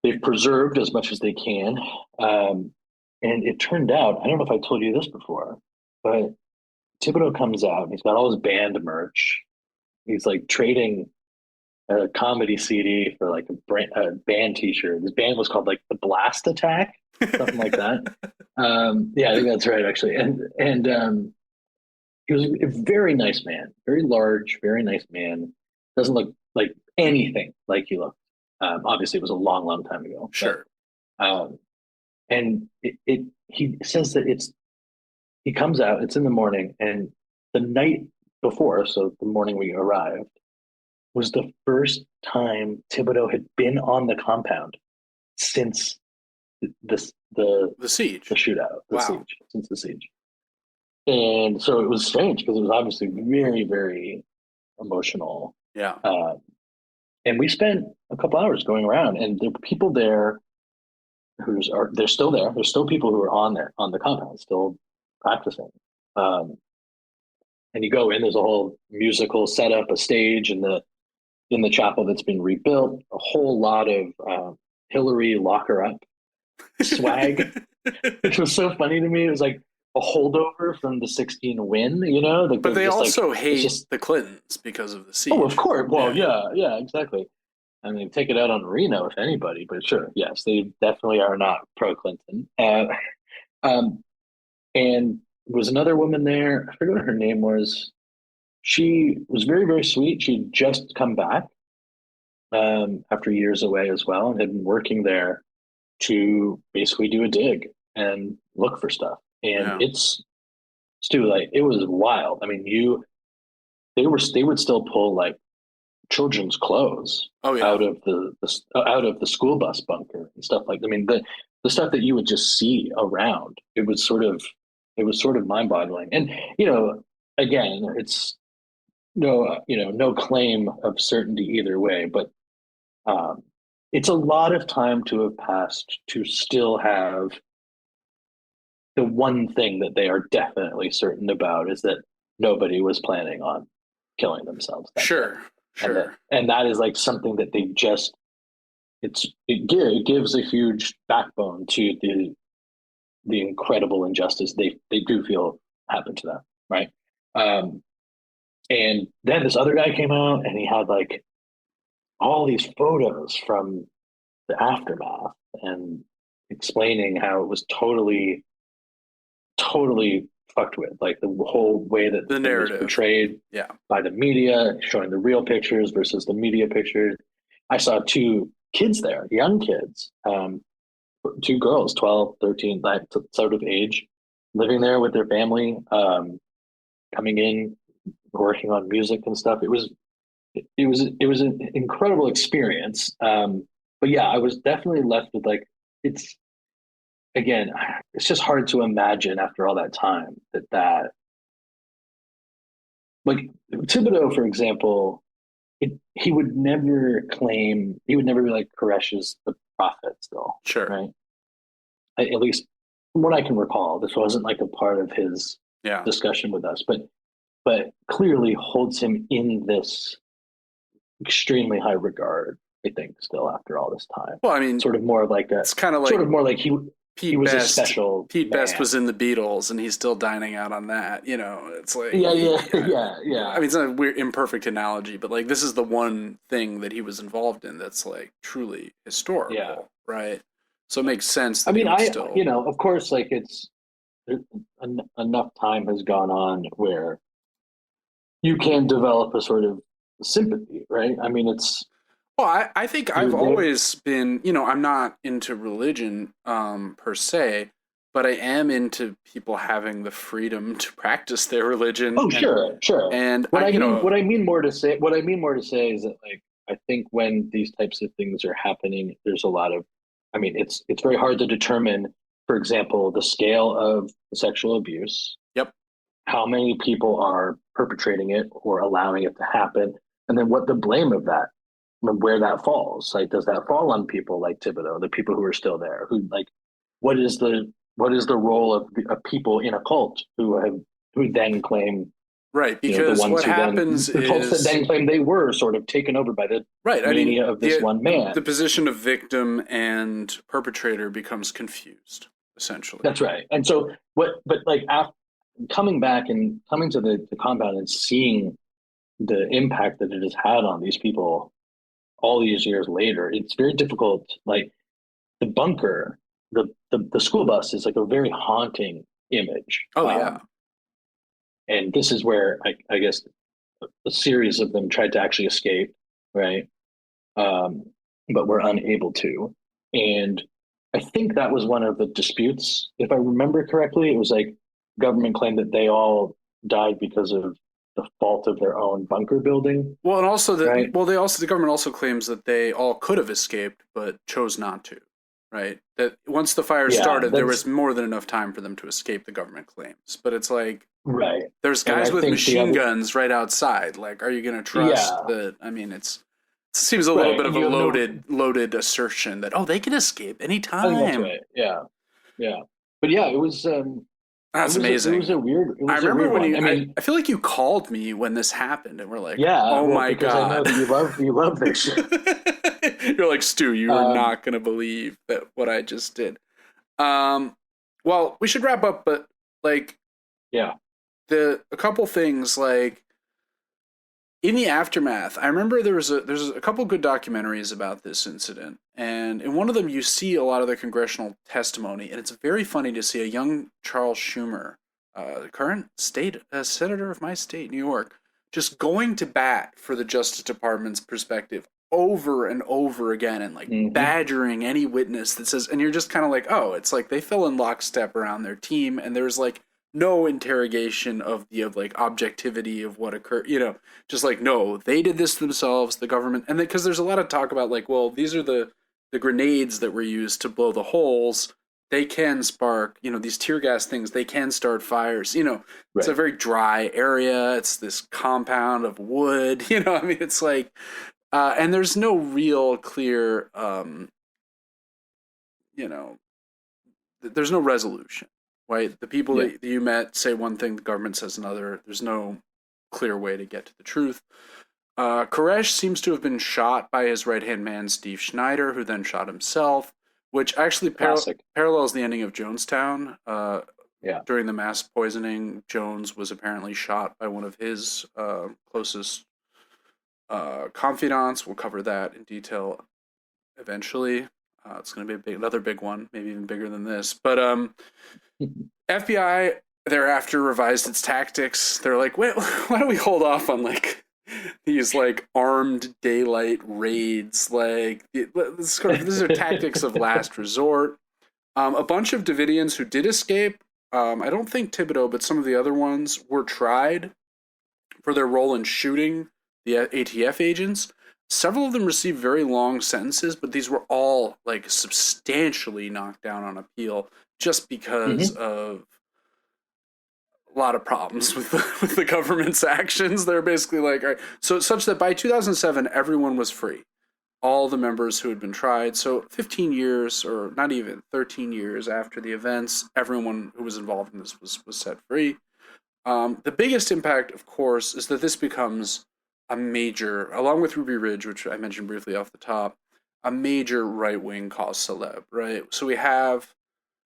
they've preserved as much as they can. And it turned out, I don't know if I told you this before, but Thibodeau comes out and he's got all his band merch. He's like trading a comedy CD for like a band T-shirt. His band was called like the Blast Attack, something like that. Yeah, I think that's right, actually. And he was a very nice man, very large, very nice man. Doesn't look like anything like he looked. Obviously, it was a long, long time ago. Sure. But, and he says that he comes out. It's in the morning, and the night before, so the morning we arrived, was the first time Thibodeau had been on the compound since the siege, the shootout, Wow. since the siege. And so it was strange because it was obviously very, very emotional. Yeah. And we spent a couple hours going around, and there were people there they're still there. There's still people who are on the compound, still practicing. And you go in, there's a whole musical setup, a stage in the chapel that's been rebuilt, a whole lot of Hillary lock her up swag, which was so funny to me. It was like a holdover from the 16 win, Like, but they also like, hate the Clintons because of the siege. Oh, of course. Well, yeah, exactly. I mean, take it out on Reno, if anybody, but sure, yes, they definitely are not pro-Clinton. And there was another woman there. I forget what her name was. She was very, very sweet. She'd just come back after years away as well, and had been working there to basically do a dig and look for stuff. And Stu, like, it was wild. I mean, they would still pull like children's clothes Oh yeah. out of the school bus bunker and stuff like. I mean, the stuff that you would just see around. It was sort of mind-boggling. And again, it's no claim of certainty either way, but um, it's a lot of time to have passed to still have the one thing that they are definitely certain about is that nobody was planning on killing themselves that day. Sure. And that Sure. and that is like something that they just it gives a huge backbone to the incredible injustice they do feel happened to them, right? Um, and then this other guy came out and he had like all these photos from the aftermath and explaining how it was totally fucked with, like the whole way that The the thing was narrative. portrayed Yeah. by the media, showing the real pictures versus the media pictures. I saw two kids there, young kids, two girls, 12, 13, that sort of age, living there with their family, coming in, working on music and stuff. It was an incredible experience. But yeah, I was definitely left with like, it's again, it's just hard to imagine after all that time that like Thibodeau, for example, he would never be like Koresh is the prophet still, Sure. right? At least from what I can recall, this wasn't like a part of his Yeah. discussion with us, but clearly holds him in this extremely high regard. I think still after all this time, Well, I mean, sort of more of like it's kind of like sort of more like he Pete was Best. a special. Pete Best man. was in the Beatles, and he's still dining out on that. It's like Yeah. I mean, it's not a weird, imperfect analogy, but like this is the one thing that he was involved in that's like truly historical, Yeah. right? So it makes sense. That I mean, he would still, of course, like enough time has gone on where you can develop a sort of sympathy, right? I mean, it's Well, I think I've always been, I'm not into religion per se, but I am into people having the freedom to practice their religion. oh, sure. And What I mean more to say is that like I think when these types of things are happening, there's a lot of, I mean, it's very hard to determine, for example, the scale of sexual abuse. Yep. How many people are perpetrating it or allowing it to happen, and then what the blame of that, where that falls. Like, does that fall on people like Thibodeau, the people who are still there? Who like, what is the role of people in a cult who then claim, right, the because ones what who happens then the cults that is then claim they were sort of taken over by the right. I mania mean, of this one man. the position of victim and perpetrator becomes confused, essentially. That's right. And so what? But like after coming back and coming to the compound and seeing the impact that it has had on these people all these years later, it's very difficult. Like the bunker, the school bus is like a very haunting image. Oh yeah. And this is where I guess a series of them tried to actually escape, right? But were unable to. And I think that was one of the disputes. If I remember correctly, it was like government claimed that they all died because of the fault of their own bunker building. Well, and also right? the government also claims that they all could have escaped but chose not to, right? That once the fire started, there was more than enough time for them to escape, the government claims. But it's like, right, there's guys with machine guns right outside. Like, are you going to trust that? I mean, it seems a little bit of a loaded assertion that they can escape anytime. I think that's right. Yeah. But yeah, it was. That's amazing. It was a weird. I remember when I feel like you called me when this happened, and we're like, my god, I know that you love this shit. You're like, Stu, you are not gonna believe that what I just did. Well, we should wrap up, but like, a couple things like in the aftermath. I remember there's a couple good documentaries about this incident, and in one of them you see a lot of the congressional testimony, and it's very funny to see a young Charles Schumer, current state senator of my state, New York, just going to bat for the Justice Department's perspective over and over again, and like badgering any witness that says, and you're just kind of like, it's like they fell in lockstep around their team, and there's like no interrogation of like objectivity of what occurred, just like, no, they did this themselves, the government. And because there's a lot of talk about like, well, these are the grenades that were used to blow the holes. They can spark, these tear gas things, they can start fires. It's a Right. very dry area. It's this compound of wood. I mean, it's like, and there's no real clear, you know, there's no resolution, right? The people Yeah. that you met say one thing, the government says another. There's no clear way to get to the truth. Koresh seems to have been shot by his right-hand man, Steve Schneider, who then shot himself, which actually Classic. parallels the ending of Jonestown. Yeah. During the mass poisoning, Jones was apparently shot by one of his closest confidants. We'll cover that in detail eventually. It's going to be another big one, maybe even bigger than this. But FBI thereafter revised its tactics. They're like, wait, why don't we hold off on like these like armed daylight raids? Like, these are tactics of last resort. A bunch of Davidians who did escape, I don't think Thibodeau, but some of the other ones were tried for their role in shooting the ATF agents. Several of them received very long sentences, but these were all like substantially knocked down on appeal just because of a lot of problems with the government's actions. They're basically like, all right. So such that by 2007, everyone was free. All the members who had been tried. So 15 years, or not even 13 years after the events, everyone who was involved in this was set free. The biggest impact, of course, is that this becomes a major, along with Ruby Ridge, which I mentioned briefly off the top, a major right-wing cause celeb, right? So we have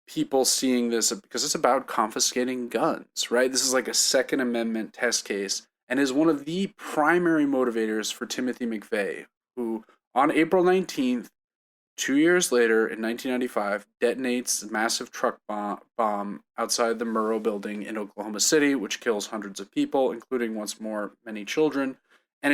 people seeing this because it's about confiscating guns, right? This is like a Second Amendment test case and is one of the primary motivators for Timothy McVeigh, who on April 19th, 2 years later, in 1995, detonates a massive truck bomb outside the Murrow building in Oklahoma City, which kills hundreds of people, including, once more, many children. And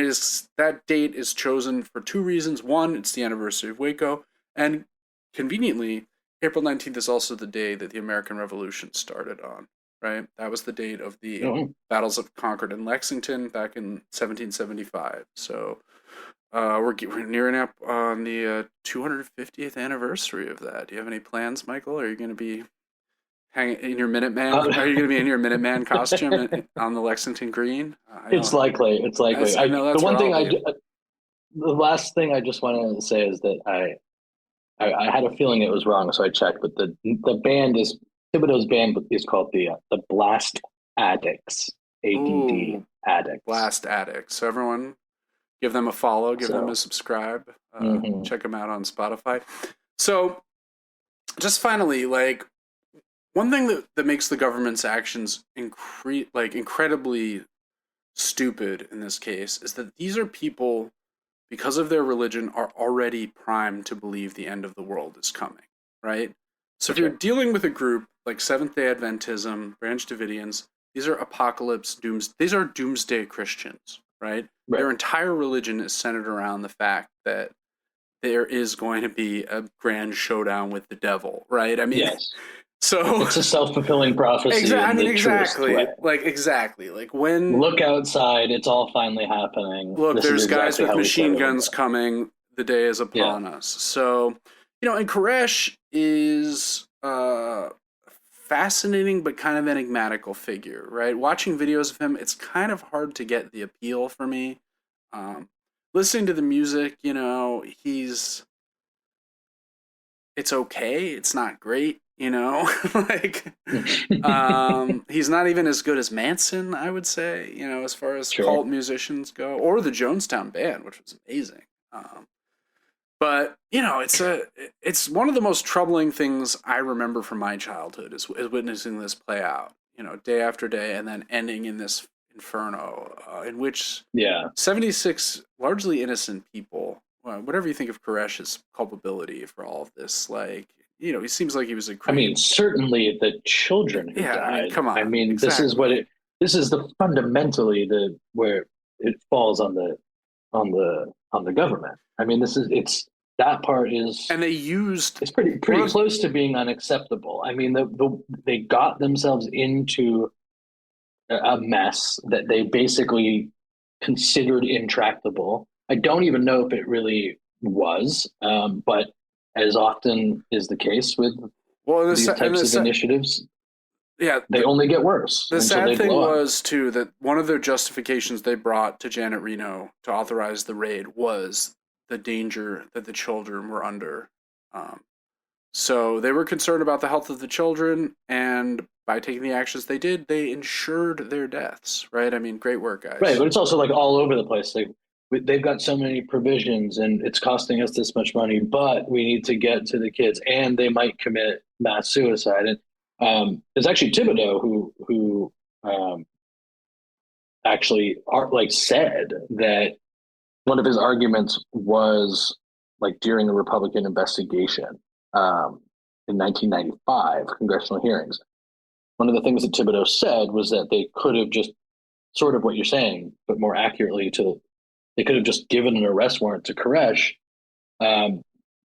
that date is chosen for two reasons. One, it's the anniversary of Waco, and conveniently, April 19th is also the day that the American Revolution started on, right? That was the date of the battles of Concord and Lexington back in 1775. So we're nearing up on the 250th anniversary of that. Do you have any plans, Michael? Are you going to be hanging in your Minuteman? Are you going to be in your Minuteman costume on the Lexington Green? It's likely. It's likely. I know that's the one thing I'll be. the last thing I just wanted to say is that I had a feeling it was wrong, so I checked. But the band is Thibodeau's band is called the Blast Addicts, ADD Addicts. Blast Addicts. So everyone, give them a follow, give them a subscribe, check them out on Spotify. So, just finally, like, one thing that makes the government's actions incredibly stupid in this case is that these are people, because of their religion, are already primed to believe the end of the world is coming, right? So if you're dealing with a group like Seventh-day Adventism, Branch Davidians, these are these are doomsday Christians, right? Their entire religion is centered around the fact that there is going to be a grand showdown with the devil, right? I mean, yes. So it's a self-fulfilling prophecy. Exactly. Like when look outside, it's all finally happening. Look, there's guys with machine guns coming. The day is upon us. So, and Koresh is fascinating but kind of enigmatical figure, right? Watching videos of him, it's kind of hard to get the appeal for me. Listening to the music, it's okay. It's not great, like, he's not even as good as Manson, I would say, as far as cult musicians go, or the Jonestown Band, which was amazing. But it's one of the most troubling things I remember from my childhood is witnessing this play out, day after day, and then ending in this inferno in which 76 largely innocent people, whatever you think of Koresh's culpability for all of this, like, he seems like he was certainly the children who died. I mean, come on. Exactly. This is the fundamentally where it falls on the government. I mean, it's that part is, And they used it's pretty close to being unacceptable. I mean, they got themselves into a mess that they basically considered intractable. I don't even know if it really was, but as often is the case with these types of initiatives, they only get worse. The sad thing was, too, that one of their justifications they brought to Janet Reno to authorize the raid was the danger that the children were under. So they were concerned about the health of the children, and by taking the actions they did, they ensured their deaths, right? I mean, great work, guys. Right, but it's also like all over the place. Like, they've got so many provisions, and it's costing us this much money, but we need to get to the kids, and they might commit mass suicide. And it's actually Thibodeau who actually said that one of his arguments was, like, during the Republican investigation in 1995 congressional hearings. One of the things that Thibodeau said was that they could have just, sort of what you're saying, but more accurately, they could have just given an arrest warrant to Koresh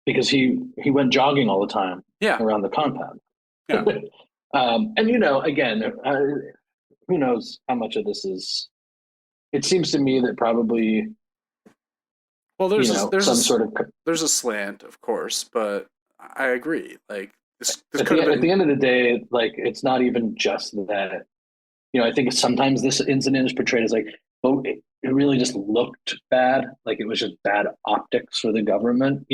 because he went jogging all the time around the compound. Yeah. And, again, who knows how much of this is. It seems to me that probably. Well, there's a slant, of course, but I agree. Like, this at the end of the day, like, it's not even just that. I think sometimes this incident is portrayed as like, well, it really just looked bad. Like, it was just bad optics for the government,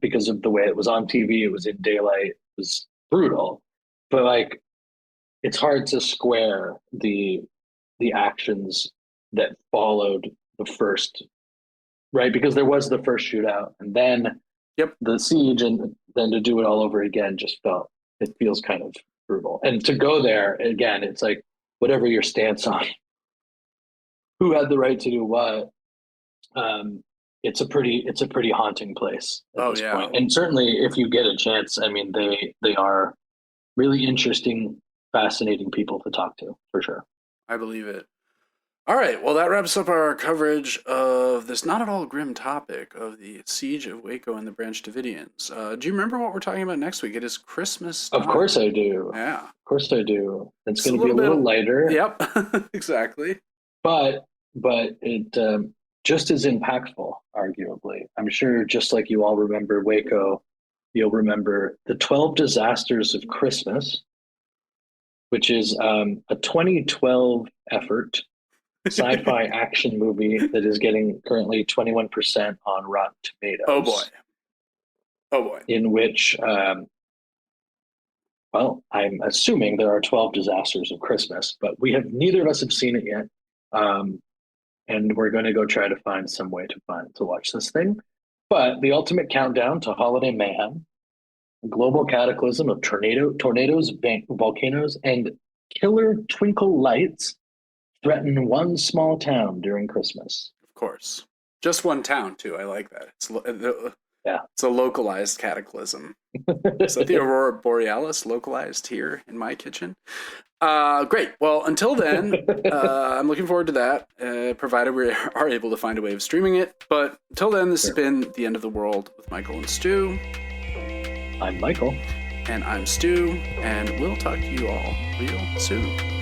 because of the way it was on TV. It was in daylight. It was brutal. But, like, it's hard to square the actions that followed the first, right? Because there was the first shootout, and then the siege, and then to do it all over again it feels kind of brutal. And to go there again, it's like, whatever your stance on who had the right to do what, it's a pretty haunting place at this point. And certainly, if you get a chance, I mean, they are really interesting, fascinating people to talk to, for sure. I believe it. All right, well, that wraps up our coverage of this not at all grim topic of the siege of Waco and the Branch Davidians. Do you remember what we're talking about next week? It is Christmas time. Of course I do. Yeah. Of course I do. It's going to be a little lighter. Yep, exactly. But it just as impactful, arguably. I'm sure, just like you all remember Waco, you'll remember the 12 Disasters of Christmas, which is a 2012 effort, sci-fi action movie that is getting currently 21% on Rotten Tomatoes. Oh boy. In which, I'm assuming there are 12 disasters of Christmas, but neither of us have seen it yet. And we're going to go try to find some way to watch this thing. But the ultimate countdown to holiday mayhem, a global cataclysm of tornadoes, volcanoes, and killer twinkle lights threaten one small town during Christmas. Of course. Just one town, too. I like that. It's a localized cataclysm. Is that the Aurora Borealis localized here in my kitchen? Great. Well, until then, I'm looking forward to that, provided we are able to find a way of streaming it. But until then, this has been The End of the World with Michael and Stu. I'm Michael. And I'm Stu, and we'll talk to you all real soon.